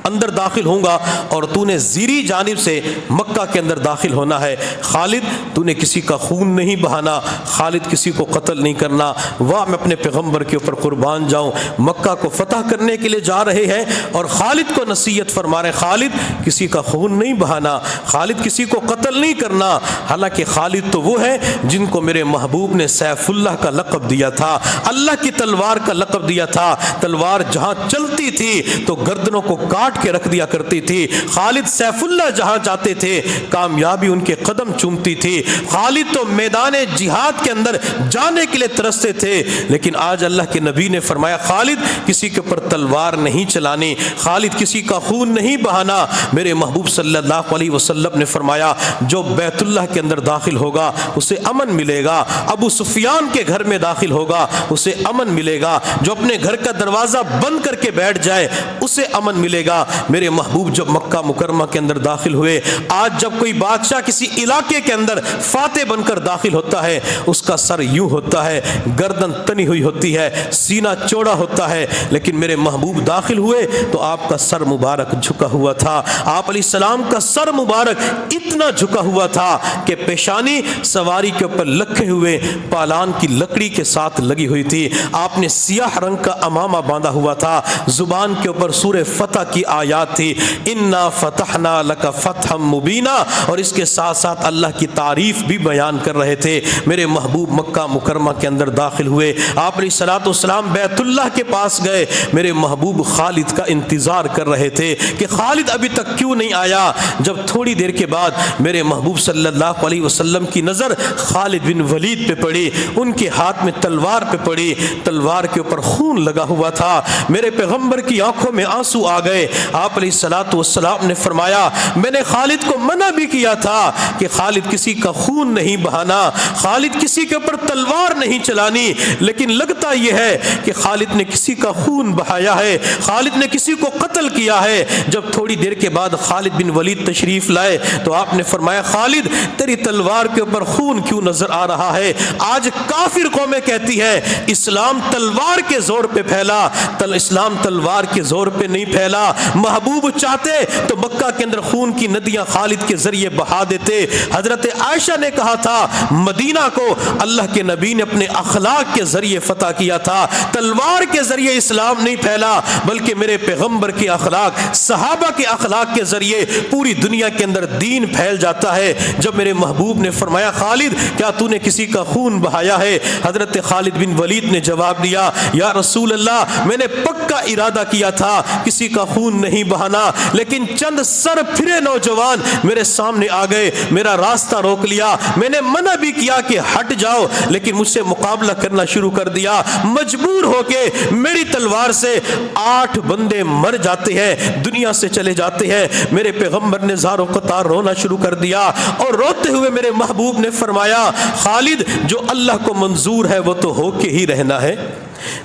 اندر داخل ہوں گا اور تو نے زیری جانب سے مکہ کے اندر داخل ہونا ہے. خالد تو نے کسی کا خون نہیں بہانا, خالد کسی کو قتل نہیں کرنا. واہ میں اپنے پیغمبر کے اوپر قربان جاؤں, مکہ کو فتح کرنے کے لیے جا رہے ہیں اور خالد کو نصیحت فرما رہے, خالد کسی کا خون نہیں بہانا, خالد کسی کو قتل نہیں کرنا. حالانکہ خالد تو وہ ہے جن کو میرے محبوب نے سیف اللہ کا لقب دیا تھا, اللہ کی تلوار کا لقب دیا تھا. تلوار جہاں چلتی تھی تو گردنوں کو کاٹ کے رکھ دیا کرتی تھی. خالد سیف اللہ جہاں جاتے تھے کامیابی ان کے قدم چومتی تھی. خالد تو میدان جہاد کے اندر جانے کے لیے ترستے تھے. لیکن آج اللہ کے نبی نے فرمایا خالد کسی کے اوپر تلوار نہیں چلانی, خالد کسی کا خون نہیں بہانا. میرے محبوب صلی اللہ علیہ وسلم نے فرمایا جو بیت اللہ کے اندر داخل ہوگا اسے امن ملے گا, ابو سفیان کے گھر میں داخل ہوگا اسے امن ملے گا, جو اپنے گھر کا دروازہ بند کر کے بیٹھ جائے اسے امن ملے گا. میرے محبوب جب مکہ مکرمہ کے اندر داخل ہوئے, آج جب کوئی بادشاہ کسی علاقے کے اندر فاتح بن کر داخل ہوتا ہے اس کا سر یوں ہوتا ہے, گردن تنی ہوئی ہوتی ہے, سینہ چوڑا ہوتا ہے. لیکن میرے محبوب داخل ہوئے تو آپ کا سر مبارک جھکا ہوا تھا. آپ علیہ السلام کا سر مبارک اتنا جھکا ہوا تھا کہ پیشانی سواری کے اوپر لکھے ہوئے پالان کی لکڑی کے ساتھ لگی ہوئی تھی. آپ نے سیاہ رنگ کا امامہ باندھا ہوا تھا, زبان کے اوپر سورہ فتح کی آیات تھی, انا فتحنا لک فتحا مبینا, اور اس کے ساتھ ساتھ اللہ کی تعریف بھی بیان کر رہے تھے. میرے محبوب مکہ مکرمہ کے اندر داخل ہوئے, آپ علیہ الصلوۃ والسلام بیت اللہ کے پاس گئے. میرے محبوب خالد کا انتظار کر رہے تھے کہ خالد ابھی تک کیوں نہیں آیا. جب تھوڑی دیر کے بعد میرے محبوب صلی اللہ علیہ وسلم کی نظر خالد بن ولید پہ پڑی, ان کے ہاتھ میں تلوار پہ پڑی, تلوار کے اوپر خون لگا ہوا تھا. میرے پیغمبر کی آنکھوں میں آنسو آ گئے. آپ علیہ الصلوۃ والسلام نے فرمایا میں نے خالد کو منع بھی کیا تھا کہ خالد کسی کا خون نہیں بہانا, خالد کسی کے اوپر تلوار نہیں چلانی, لیکن لگتا یہ ہے کہ خالد نے کسی کا خون بہایا ہے, خالد نے کسی کو قتل کیا ہے. جب تھوڑی دیر کے بعد خالد بن ولید تشریف لائے تو آپ نے فرمایا خالد تیری تلوار کے اوپر خون کیوں نظر آ رہا ہے؟ آج کافر قومیں کہتی ہے اسلام تلوار کے زور پہ پھیلا, اسلام تلوار کے زور پہ نہیں پھیلا. محبوب چاہتے تو مکہ کے اندر خون کی ندیاں خالد کے ذریعے بہا دیتے. حضرت عائشہ نے کہا تھا مدینہ کو اللہ کے نبی نے اپنے اخلاق کے ذریعے فتح کیا تھا, تلوار کے ذریعے اسلام نہیں پھیلا بلکہ میرے پیغمبر کے اخلاق, صحابہ کے اخلاق کے ذریعے پوری دنیا کے اندر دین پھیل جاتا ہے. جب میرے محبوب نے فرمایا خالد کیا تو نے کسی کا خون بہایا ہے؟ حضرت خالد بن ولید نے جواب دیا یا رسول اللہ میں نے پکا ارادہ کیا تھا کسی کا خون نہیں بہانا, لیکن چند سر پھرے نوجوان میرے سامنے آ گئے, میرا راستہ روک لیا. میں نے منع بھی کیا کہ ہٹ جاؤ لیکن مجھ سے مقابلہ کرنا شروع کر دیا. مجبور ہو کے میری تلوار سے 8 بندے مر جاتے ہیں, دنیا سے چلے جاتے ہیں. میرے پیغمبر نے زاروں قطار رونا شروع کر دیا اور روتے ہوئے میرے محبوب نے فرمایا خالد جو اللہ کو منظور ہے وہ تو ہو کے ہی رہنا ہے.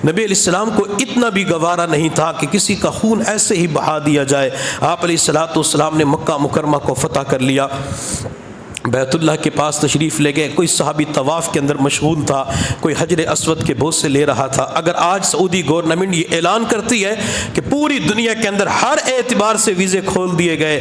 نبی علیہ السلام کو اتنا بھی گوارا نہیں تھا کہ کسی کا خون ایسے ہی بہا دیا جائے. آپ علیہ الصلوۃ والسلام نے مکہ مکرمہ کو فتح کر لیا. بیت اللہ کے پاس تشریف لے گئے. کوئی صحابی طواف کے اندر مشغول تھا, کوئی حجر اسود کے بوسے لے رہا تھا. اگر آج سعودی گورنمنٹ یہ اعلان کرتی ہے کہ پوری دنیا کے اندر ہر اعتبار سے ویزے کھول دیے گئے,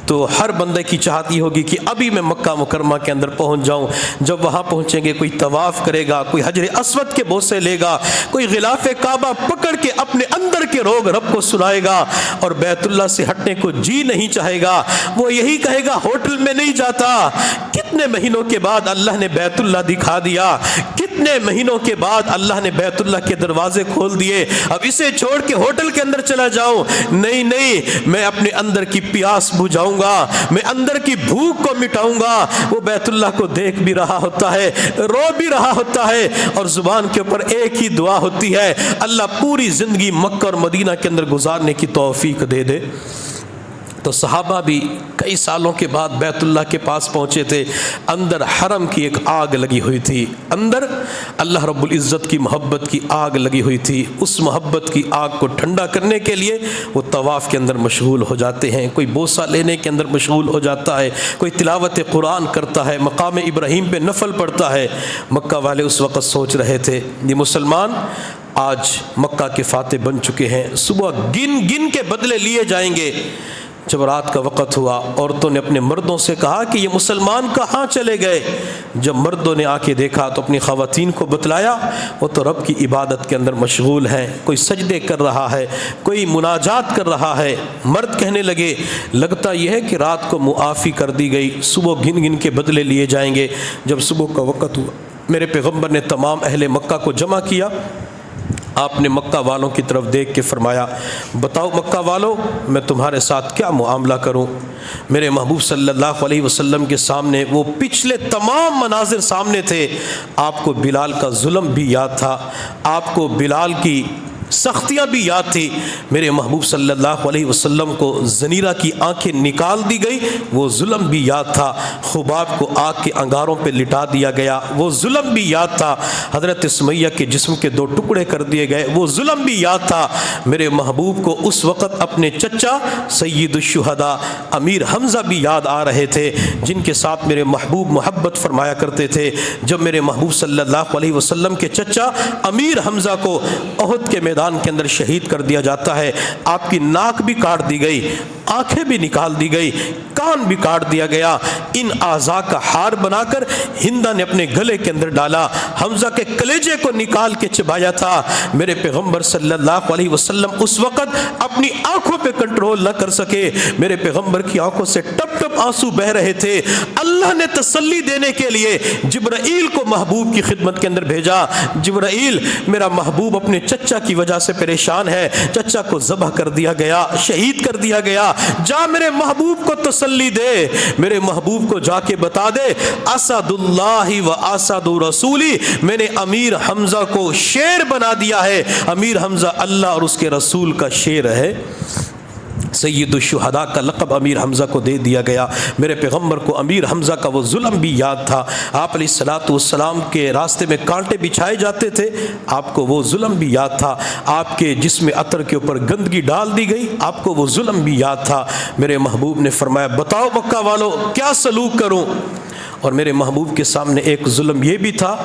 تو ہر بندے کی چاہت یہ ہوگی کہ ابھی میں مکہ مکرمہ کے اندر پہنچ جاؤں. جب وہاں پہنچیں گے کوئی طواف کرے گا, کوئی حجر اسود کے بوسے لے گا, کوئی غلاف کعبہ پکڑ کے اپنے اندر کے روگ رب کو سنائے گا, اور بیت اللہ سے ہٹنے کو جی نہیں چاہے گا. وہ یہی کہے گا ہوٹل میں نہیں جاتا. کتنے مہینوں کے بعد اللہ نے بیت اللہ دکھا دیا, کتنے مہینوں کے بعد اللہ نے بیت اللہ کے دروازے کھول دیے. اب اسے چھوڑ کے ہوٹل کے اندر چلا جاؤں؟ نہیں نہیں, میں اپنے اندر کی پیاس بجھاؤں گا, میں اندر کی بھوک کو مٹاؤں گا. وہ بیت اللہ کو دیکھ بھی رہا ہوتا ہے, رو بھی رہا ہوتا ہے, اور زبان کے اوپر ایک ہی دعا ہوتی ہے, اللہ پوری زندگی مکہ اور مدینہ کے اندر گزارنے کی توفیق دے دے. تو صحابہ بھی کئی سالوں کے بعد بیت اللہ کے پاس پہنچے تھے. اندر حرم کی ایک آگ لگی ہوئی تھی, اندر اللہ رب العزت کی محبت کی آگ لگی ہوئی تھی. اس محبت کی آگ کو ٹھنڈا کرنے کے لیے وہ طواف کے اندر مشغول ہو جاتے ہیں, کوئی بوسہ لینے کے اندر مشغول ہو جاتا ہے, کوئی تلاوت قرآن کرتا ہے, مقام ابراہیم پہ نفل پڑھتا ہے. مکہ والے اس وقت سوچ رہے تھے یہ مسلمان آج مکہ کے فاتح بن چکے ہیں, صبح گن گن کے بدلے لیے جائیں گے. جب رات کا وقت ہوا, عورتوں نے اپنے مردوں سے کہا کہ یہ مسلمان کہاں چلے گئے. جب مردوں نے آ کے دیکھا تو اپنی خواتین کو بتلایا, وہ تو رب کی عبادت کے اندر مشغول ہیں, کوئی سجدے کر رہا ہے, کوئی مناجات کر رہا ہے. مرد کہنے لگے لگتا یہ ہے کہ رات کو معافی کر دی گئی, صبح گن گن کے بدلے لیے جائیں گے. جب صبح کا وقت ہوا, میرے پیغمبر نے تمام اہل مکہ کو جمع کیا. آپ نے مکہ والوں کی طرف دیکھ کے فرمایا بتاؤ مکہ والوں میں تمہارے ساتھ کیا معاملہ کروں. میرے محبوب صلی اللہ علیہ وسلم کے سامنے وہ پچھلے تمام مناظر سامنے تھے. آپ کو بلال کا ظلم بھی یاد تھا, آپ کو بلال کی سختیاں بھی یاد تھی. میرے محبوب صلی اللہ علیہ وسلم کو زنیرہ کی آنکھیں نکال دی گئی, وہ ظلم بھی یاد تھا. خباب کو آگ کے انگاروں پہ لٹا دیا گیا, وہ ظلم بھی یاد تھا. حضرت سمیہ کے جسم کے 2 ٹکڑے کر دیے گئے, وہ ظلم بھی یاد تھا. میرے محبوب کو اس وقت اپنے چچا سید الشہداء امیر حمزہ بھی یاد آ رہے تھے, جن کے ساتھ میرے محبوب محبت فرمایا کرتے تھے. جب میرے محبوب صلی اللہ علیہ وسلم کے چچا امیر حمزہ کو احد کے میدان کے اندر شہید کر دیا جاتا ہے, آپ کی ناک بھی کاٹ دی گئی, آنکھیں بھی نکال دی گئی, کان بھی کاٹ دیا گیا. ان اعضاء کا ہار بنا کر ہندا نے اپنے گلے کے اندر ڈالا, حمزہ کے کلیجے کو نکال کے چبایا تھا. میرے پیغمبر صلی اللہ علیہ وسلم اس وقت اپنی آنکھوں پہ کنٹرول نہ کر سکے. میرے پیغمبر کی آنکھوں سے ٹپ ٹپ آنسو بہ رہے تھے. اللہ نے تسلی دینے کے لیے جبرائیل کو محبوب کی خدمت کے اندر بھیجا. جبرائیل میرا محبوب اپنے چچا کی وجہ سے پریشان ہے, چچا کو ذبح کر دیا گیا, شہید کر دیا گیا, جا میرے محبوب کو تسلی دے, میرے محبوب کو جا کے بتا دے اسد اللہ و اسد رسولی, میں نے امیر حمزہ کو شیر بنا دیا ہے. امیر حمزہ اللہ اور اس کے رسول کا شیر ہے. سید الشہداء کا لقب امیر حمزہ کو دے دیا گیا. میرے پیغمبر کو امیر حمزہ کا وہ ظلم بھی یاد تھا. آپ علیہ الصلوۃ والسلام کے راستے میں کانٹے بچھائے جاتے تھے, آپ کو وہ ظلم بھی یاد تھا. آپ کے جسم عطر کے اوپر گندگی ڈال دی گئی, آپ کو وہ ظلم بھی یاد تھا. میرے محبوب نے فرمایا بتاؤ مکہ والو کیا سلوک کروں. اور میرے محبوب کے سامنے ایک ظلم یہ بھی تھا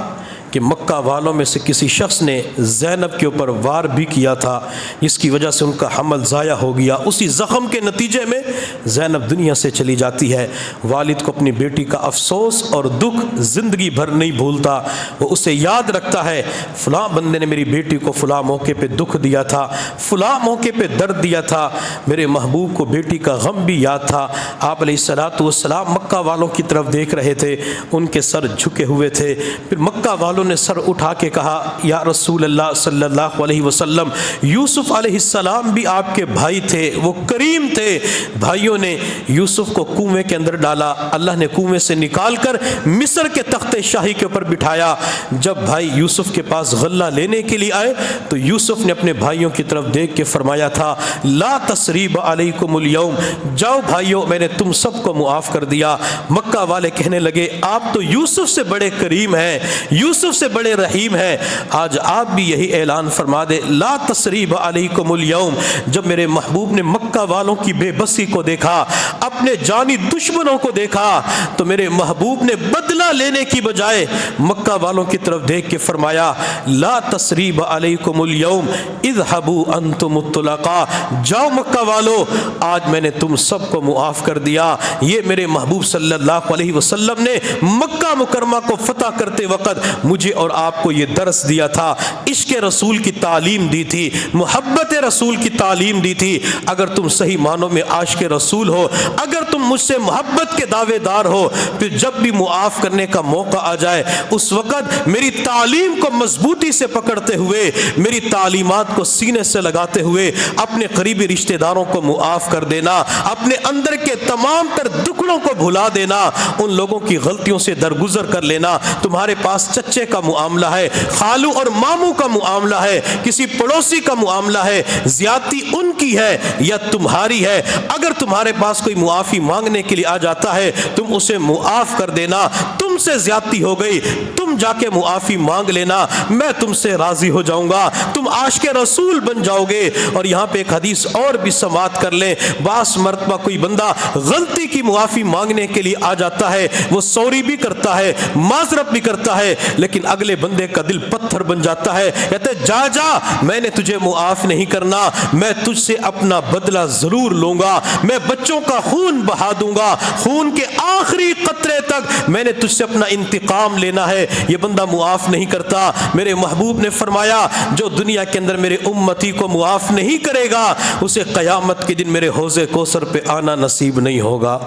کہ مکہ والوں میں سے کسی شخص نے زینب کے اوپر وار بھی کیا تھا, جس کی وجہ سے ان کا حمل ضائع ہو گیا. اسی زخم کے نتیجے میں زینب دنیا سے چلی جاتی ہے. والد کو اپنی بیٹی کا افسوس اور دکھ زندگی بھر نہیں بھولتا, وہ اسے یاد رکھتا ہے فلاں بندے نے میری بیٹی کو فلاں موقع پہ دکھ دیا تھا, فلاں موقع پہ درد دیا تھا. میرے محبوب کو بیٹی کا غم بھی یاد تھا. آپ علیہ الصلوۃ والسلام مکہ والوں کی طرف دیکھ رہے تھے, ان کے سر جھکے ہوئے تھے. پھر مکہ والوں نے سر اٹھا کے کہا یا رسول اللہ صلی اللہ علیہ وسلم, یوسف علیہ السلام بھی آپ کے بھائی تھے, وہ کریم تھے. بھائیوں نے یوسف کو کنویں کے اندر ڈالا, اللہ نے کنویں سے نکال کر مصر کے تخت شاہی کے اوپر بٹھایا. جب بھائی یوسف کے پاس غلہ لینے کے لیے آئے تو یوسف نے اپنے بھائیوں کی طرف دیکھ کے فرمایا تھا لا تثریب علیکم اليوم, جاؤ بھائیوں میں نے تم سب کو معاف کر دیا. مکہ والے کہنے لگے آپ تو یوسف سے بڑے کریم ہیں, یوسف سے بڑے رحیم ہیں۔ آج آپ بھی یہی اعلان فرما دیں، لا تثریب علیکم الیوم۔ جب میرے محبوب نے مکہ والوں کی بے بسی کو دیکھا، اپنے جانی دشمنوں کو دیکھا، تو میرے محبوب نے بدلہ لینے کی بجائے مکہ والوں کی طرف دیکھ کے فرمایا، لا تثریب علیکم الیوم اذهبوا انتم الطلقاء۔ جاؤ مکہ والو، آج میں نے تم سب کو معاف کر دیا۔ یہ میرے محبوب صلی اللہ علیہ وسلم نے مکہ مکرمہ کو فتح کرتے وقت مجھے اور آپ کو یہ درس دیا تھا، عشق رسول کی تعلیم دی تھی، محبت رسول کی تعلیم دی تھی۔ اگر تم صحیح معنوں میں عاشق رسول ہو، اگر تم مجھ سے محبت کے دعوے دار ہو، پھر جب بھی معاف کرنے کا موقع آ جائے اس وقت میری تعلیم کو مضبوطی سے پکڑتے ہوئے، میری تعلیمات کو سینے سے لگاتے ہوئے اپنے قریبی رشتہ داروں کو معاف کر دینا، اپنے اندر کے تمام تر دکڑوں کو بھلا دینا، ان لوگوں کی غلطیوں سے درگزر کر لینا۔ تمہارے پاس چچے کا معاملہ ہے، خالو اور ماموں کا معاملہ ہے، کسی پڑوسی کا معاملہ ہے، زیادتی ان کی ہے یا تمہاری ہے، اگر تمہارے پاس کوئی معافی مانگنے کے لیے آ جاتا ہے تم اسے معاف کر دینا۔ تم سے زیادتی ہو گئی، تم جا کے معافی مانگ لینا، میں تم سے راضی ہو جاؤں گا، تم عاشق رسول بن جاؤ گے۔ اور یہاں پہ ایک حدیث اور بھی سماعت کر لیں، بعض مرتبہ کوئی بندہ غلطی کی معافی مانگنے کے لیے آ جاتا ہے، وہ سوری بھی کرتا ہے، معذرت بھی کرتا ہے، لیکن اگلے بندے کا دل پتھر بن جاتا ہے، کہتے جا میں نے تجھے معاف نہیں کرنا، میں تجھ سے اپنا بدلہ ضرور لوں گا، میں بچوں کا خون بہا دوں گا، خون کے آخری قطرے تک میں نے تجھ سے اپنا انتقام لینا ہے۔ یہ بندہ معاف نہیں کرتا۔ میرے محبوب نے فرمایا، جو دنیا کے اندر میرے امتی کو معاف نہیں کرے گا اسے قیامت کے دن میرے حوض کوثر پہ آنا نصیب نہیں ہوگا۔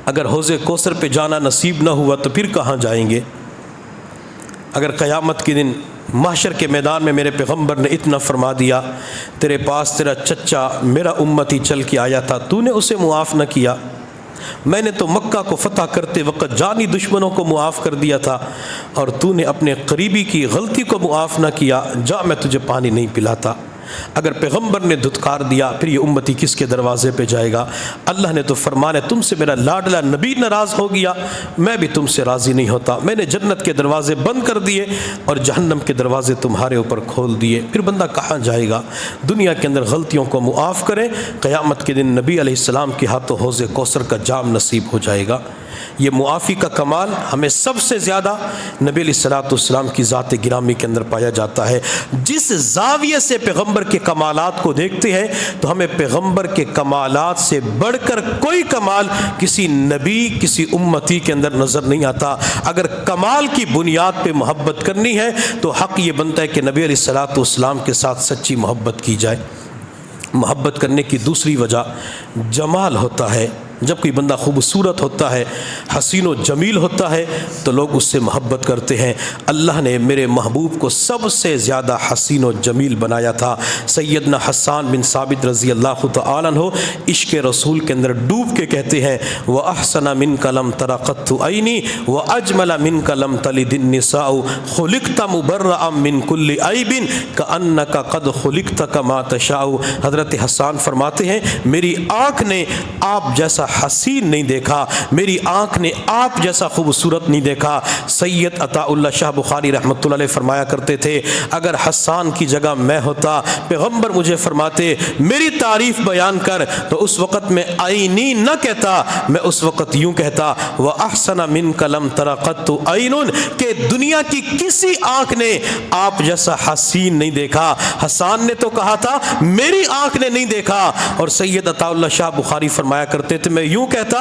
اگر حوض کوثر پہ جانا نصیب نہ ہوا تو پھر کہاں جائیں گے؟ اگر قیامت کے دن محشر کے میدان میں میرے پیغمبر نے اتنا فرما دیا، تیرے پاس تیرا چچا میرا امتی چل کے آیا تھا، تو نے اسے معاف نہ کیا، میں نے تو مکہ کو فتح کرتے وقت جانی دشمنوں کو معاف کر دیا تھا اور تو نے اپنے قریبی کی غلطی کو معاف نہ کیا، جا میں تجھے پانی نہیں پلاتا۔ اگر پیغمبر نے دھتکار دیا پھر یہ امتی کس کے دروازے پہ جائے گا؟ اللہ نے تو فرمانا ہے، تم سے میرا لاڈلا نبی ناراض ہو گیا، میں بھی تم سے راضی نہیں ہوتا، میں نے جنت کے دروازے بند کر دیے اور جہنم کے دروازے تمہارے اوپر کھول دیے، پھر بندہ کہاں جائے گا؟ دنیا کے اندر غلطیوں کو معاف کریں، قیامت کے دن نبی علیہ السلام کے ہاتھوں حوض کوثر کا جام نصیب ہو جائے گا۔ یہ معافی کا کمال ہمیں سب سے زیادہ نبی علیہ الصلوۃ والسلام کی ذات گرامی کے اندر پایا جاتا ہے۔ جس زاویے سے پیغمبر کے کمالات کو دیکھتے ہیں تو ہمیں پیغمبر کے کمالات سے بڑھ کر کوئی کمال کسی نبی کسی امتی کے اندر نظر نہیں آتا۔ اگر کمال کی بنیاد پہ محبت کرنی ہے تو حق یہ بنتا ہے کہ نبی علیہ الصلوۃ والسلام کے ساتھ سچی محبت کی جائے۔ محبت کرنے کی دوسری وجہ جمال ہوتا ہے۔ جب کوئی بندہ خوبصورت ہوتا ہے، حسین و جمیل ہوتا ہے تو لوگ اس سے محبت کرتے ہیں۔ اللہ نے میرے محبوب کو سب سے زیادہ حسین و جمیل بنایا تھا۔ سیدنا حسان بن ثابت رضی اللہ تعالیٰ عنہ عشق رسول کے اندر ڈوب کے کہتے ہیں، وَأَحْسَنَ مِنْكَ لَمْ تَرَ قَطُّ عَيْنِي وَأَجْمَلَ مِنْكَ لَمْ تَلِدِ النِّسَاءُ خُلِقْتَ مُبَرَّأً مِنْ كُلِّ عَيْبٍ كَأَنَّكَ قَدْ خُلِقْتَ كَمَا تَشَاءُ۔ حضرت حسان فرماتے ہیں، میری آنکھ نے آپ جیسا حسین نہیں دیکھا، میری آنکھ نے آپ جیسا خوبصورت نہیں دیکھا۔ سید عطا اللہ شاہ بخاری رحمۃ اللہ علیہ فرمایا کرتے تھے، اگر حسان کی جگہ میں ہوتا، پیغمبر مجھے فرماتے میری تعریف بیان کر، تو اس وقت میں عینی نہ کہتا، میں اس وقت یوں کہتا وَأَحْسَنَ مِنْكَ لَمْ تَرَ قَطُّ عَيْنٌ، کہ دنیا کی کسی آنکھ نے آپ جیسا حسین نہیں دیکھا۔ حسان نے تو کہا تھا میری آنکھ نے نہیں دیکھا، اور سید عطا اللہ شاہ بخاری فرمایا کرتے تھے میں یوں کہتا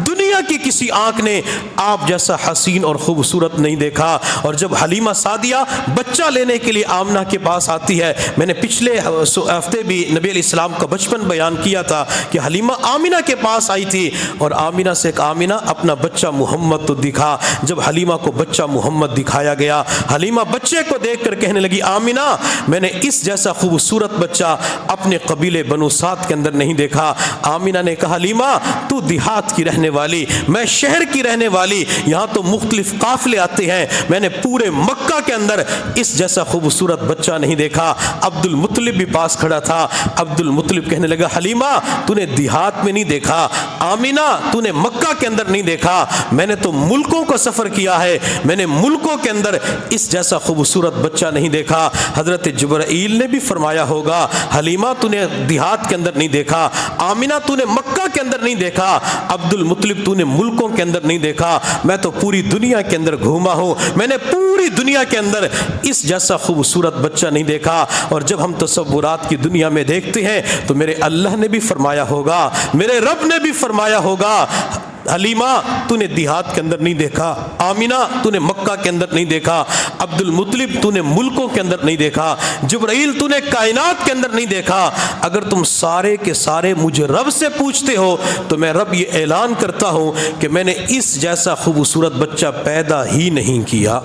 دنیا کی کسی آنکھ نے آپ جیسا حسین اور خوبصورت نہیں دیکھا۔ اور جب حلیمہ سعدیہ بچہ لینے کے لیے آمنہ کے پاس آتی ہے، میں نے پچھلے ہفتے بھی نبی علیہ السلام کا بچپن بیان کیا تھا کہ حلیمہ آمنہ کے پاس آئی تھی اور آمنہ سے آمنہ اپنا بچہ محمد تو دکھا۔ جب حلیمہ کو بچہ محمد دکھایا گیا، حلیمہ بچے کو دیکھ کر کہنے لگی آمنہ میں نے اس جیسا خوبصورت بچہ اپنے قبیلے بنو سعد کے اندر نہیں دیکھا۔ آمنہ نے کہا حلیمہ تو دیہات کی رہنے والی، میں شہر کی رہنے والی، یہاں تو مختلف قافلے آتے ہیں، میں نے پورے مکہ کے اندر اس جیسا خوبصورت بچہ نہیں دیکھا۔ عبد المطلب بھی پاس کھڑا تھا۔ عبد المطلب کہنے لگا حلیمہ تو نے دیہات میں نہیں دیکھا، آمینہ تو نے مکہ کے اندر نہیں دیکھا، میں نے تو ملکوں کا سفر کیا ہے، میں نے ملکوں کے اندر اس جیسا خوبصورت بچہ نہیں دیکھا۔ حضرت جبرائیل نے بھی فرمایا ہوگا حلیمہ تو نے دیہات کے اندر نہیں دیکھا، آمینہ تو نے مکہ کے اندر نہیں دیکھا، عبد المطلب تو نے ملکوں کے اندر نہیں دیکھا، میں تو پوری دنیا کے اندر گھوما ہوں، میں نے پوری دنیا کے اندر اس جیسا خوبصورت بچہ نہیں دیکھا۔ اور جب ہم تصورات کی دنیا میں دیکھتے ہیں تو میرے اللہ نے بھی فرمایا ہوگا، میرے رب نے بھی فرمایا ہوگا حلیمہ تو نے دیہات کے اندر نہیں دیکھا، آمینہ تو نے مکہ کے اندر نہیں دیکھا، عبد المطلب تو نے ملکوں کے اندر نہیں دیکھا، جبرائیل تو نے کائنات کے اندر نہیں دیکھا۔ اگر تم سارے کے سارے مجھے رب سے پوچھتے ہو تو میں رب یہ اعلان کرتا ہوں کہ میں نے اس جیسا خوبصورت بچہ پیدا ہی نہیں کیا۔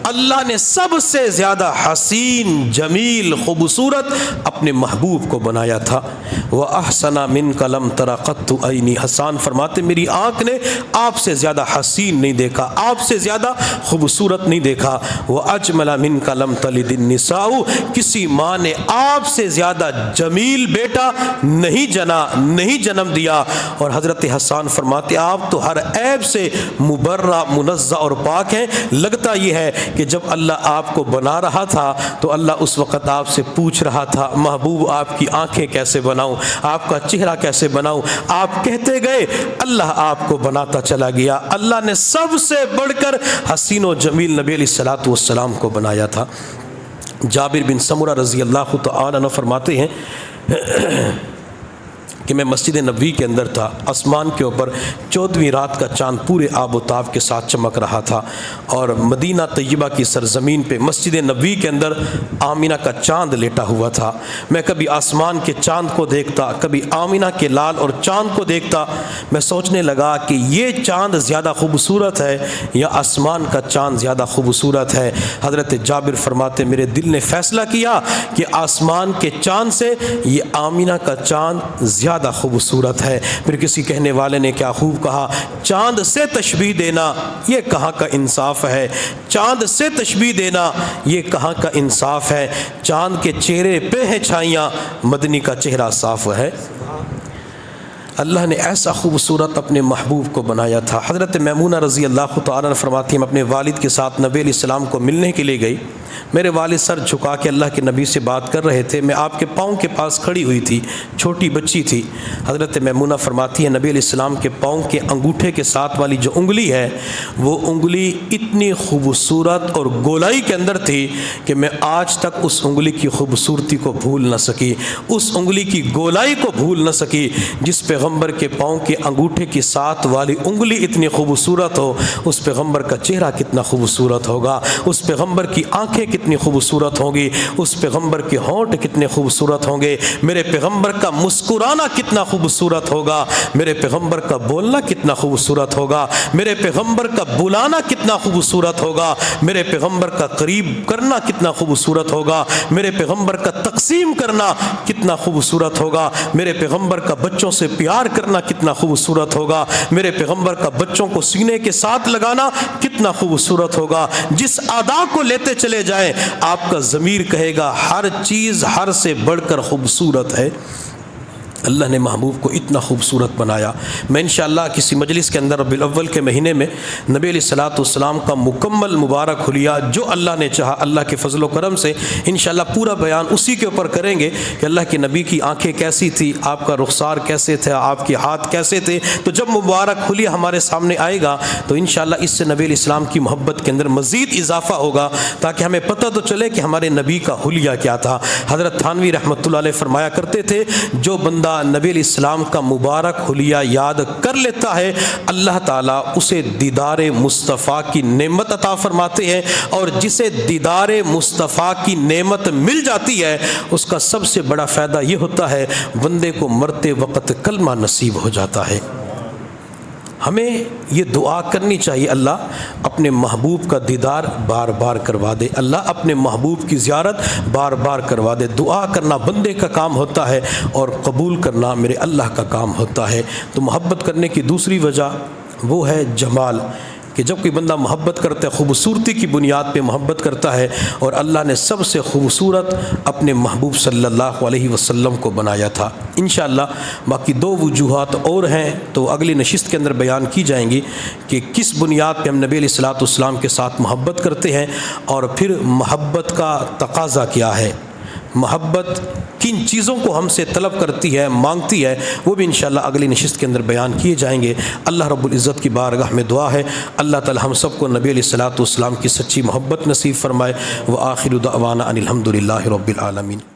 اللہ نے سب سے زیادہ حسین، جمیل، خوبصورت اپنے محبوب کو بنایا تھا۔ وَأَحْسَنَ مِنْكَ لَمْ تَرَ قَطُّ عَيْنِي، حسان فرماتے میری آنکھ نے آپ سے زیادہ حسین نہیں دیکھا، آپ سے زیادہ خوبصورت نہیں دیکھا۔ وَأَجْمَلَ مِنْكَ لَمْ تَلِدِ النِّسَاءُ، کسی ماں نے آپ سے زیادہ جمیل بیٹا نہیں جنم دیا۔ اور حضرت حسان فرماتے آپ تو ہر عیب سے مبرہ، منزہ اور پاک ہیں۔ لگتا یہ ہے کہ جب اللہ آپ کو بنا رہا تھا تو اللہ اس وقت آپ سے پوچھ رہا تھا محبوب آپ کی آنکھیں کیسے بناؤں، آپ کا چہرہ کیسے بناؤں، آپ کہتے گئے اللہ آپ کو بناتا چلا گیا۔ اللہ نے سب سے بڑھ کر حسین و جمیل نبی علیہ الصلوۃ والسلام کو بنایا تھا۔ جابر بن سمرہ رضی اللہ تعالی عنہ فرماتے ہیں کہ میں مسجد نبوی کے اندر تھا، آسمان کے اوپر 14ویں رات کا چاند پورے آب و تاب کے ساتھ چمک رہا تھا، اور مدینہ طیبہ کی سرزمین پہ مسجد نبوی کے اندر آمینہ کا چاند لیٹا ہوا تھا۔ میں کبھی آسمان کے چاند کو دیکھتا، کبھی آمینہ کے لال اور چاند کو دیکھتا، میں سوچنے لگا کہ یہ چاند زیادہ خوبصورت ہے یا آسمان کا چاند زیادہ خوبصورت ہے۔ حضرت جابر فرماتے میرے دل نے فیصلہ کیا کہ آسمان کے چاند سے یہ آمینہ کا چاند زیادہ خوبصورت ہے۔ پھر کسی کہنے والے نے کیا خوب کہا، چاند سے تشبیہ دینا یہ کہاں کا انصاف ہے، چاند سے تشبیہ دینا یہ کہاں کا انصاف ہے، چاند کے چہرے پہ ہیں چھائیاں، مدنی کا چہرہ صاف ہے۔ اللہ نے ایسا خوبصورت اپنے محبوب کو بنایا تھا۔ حضرت میمونہ رضی اللہ تعالیٰ عنہ فرماتی ہیں میں اپنے والد کے ساتھ نبی علیہ السلام کو ملنے کے لیے گئی، میرے والد سر جھکا کے اللہ کے نبی سے بات کر رہے تھے، میں آپ کے پاؤں کے پاس کھڑی ہوئی تھی، چھوٹی بچی تھی۔ حضرت میمونہ فرماتی ہیں نبی علیہ السلام کے پاؤں کے انگوٹھے کے ساتھ والی جو انگلی ہے وہ انگلی اتنی خوبصورت اور گولائی کے اندر تھی کہ میں آج تک اس انگلی کی خوبصورتی کو بھول نہ سکی، اس انگلی کی گولائی کو بھول نہ سکی۔ جس پیغمبر کے پاؤں کے انگوٹھے کی ساتھ والی انگلی اتنی خوبصورت ہو، اس پیغمبر کا چہرہ کتنا خوبصورت ہوگا، اس پیغمبر کی آنکھیں کتنی خوبصورت ہوں گی، اس پیغمبر کے ہونٹ کتنے خوبصورت ہوں گے، میرے پیغمبر کا مسکرانا کتنا خوبصورت ہوگا، میرے پیغمبر کا بولنا کتنا خوبصورت ہوگا، میرے پیغمبر کا بلانا کتنا خوبصورت ہوگا، میرے پیغمبر کا قریب کرنا کتنا خوبصورت ہوگا، میرے پیغمبر کا تقسیم کرنا کتنا خوبصورت ہوگا، میرے پیغمبر کا بچوں سے پیار کرنا کتنا خوبصورت ہوگا، میرے پیغمبر کا بچوں کو سینے کے ساتھ لگانا کتنا خوبصورت ہوگا۔ جس ادا کو لیتے چلے جائیں آپ کا ضمیر کہے گا ہر چیز ہر سے بڑھ کر خوبصورت ہے۔ اللہ نے محبوب کو اتنا خوبصورت بنایا۔ میں انشاءاللہ کسی مجلس کے اندر ربیع الاول کے مہینے میں نبی علیہ الصلوۃ والسلام کا مکمل مبارک حلیہ جو اللہ نے چاہا، اللہ کے فضل و کرم سے انشاءاللہ پورا بیان اسی کے اوپر کریں گے کہ اللہ کے نبی کی آنکھیں کیسی تھی، آپ کا رخسار کیسے تھا، آپ کے ہاتھ کیسے تھے۔ تو جب مبارک حلیہ ہمارے سامنے آئے گا تو انشاءاللہ اس سے نبی علیہ السلام کی محبت کے اندر مزید اضافہ ہوگا، تاکہ ہمیں پتہ تو چلے کہ ہمارے نبی کا حلیہ کیا تھا۔ حضرت تھانوی رحمۃ اللہ علیہ فرمایا کرتے تھے جو بندہ نبی علیہ السلام کا مبارک حلیہ یاد کر لیتا ہے اللہ تعالیٰ اسے دیدار مصطفیٰ کی نعمت عطا فرماتے ہیں، اور جسے دیدار مصطفیٰ کی نعمت مل جاتی ہے اس کا سب سے بڑا فائدہ یہ ہوتا ہے بندے کو مرتے وقت کلمہ نصیب ہو جاتا ہے۔ ہمیں یہ دعا کرنی چاہیے، اللہ اپنے محبوب کا دیدار بار بار کروا دے، اللہ اپنے محبوب کی زیارت بار بار کروا دے۔ دعا کرنا بندے کا کام ہوتا ہے اور قبول کرنا میرے اللہ کا کام ہوتا ہے۔ تو محبت کرنے کی دوسری وجہ وہ ہے جمال، کہ جب کوئی بندہ محبت کرتا ہے خوبصورتی کی بنیاد پہ محبت کرتا ہے، اور اللہ نے سب سے خوبصورت اپنے محبوب صلی اللہ علیہ وسلم کو بنایا تھا۔ انشاءاللہ باقی 2 وجوہات اور ہیں تو اگلی نشست کے اندر بیان کی جائیں گی کہ کس بنیاد پہ ہم نبی علیہ الصلوۃ والسلام کے ساتھ محبت کرتے ہیں، اور پھر محبت کا تقاضا کیا ہے، محبت کن چیزوں کو ہم سے طلب کرتی ہے، مانگتی ہے، وہ بھی انشاءاللہ اگلی نشست کے اندر بیان کیے جائیں گے۔ اللہ رب العزت کی بارگاہ میں دعا ہے اللہ تعالی ہم سب کو نبی علیہ الصلوۃ والسلام کی سچی محبت نصیب فرمائے۔ وآخر دعوانا ان الحمد للہ رب العالمین۔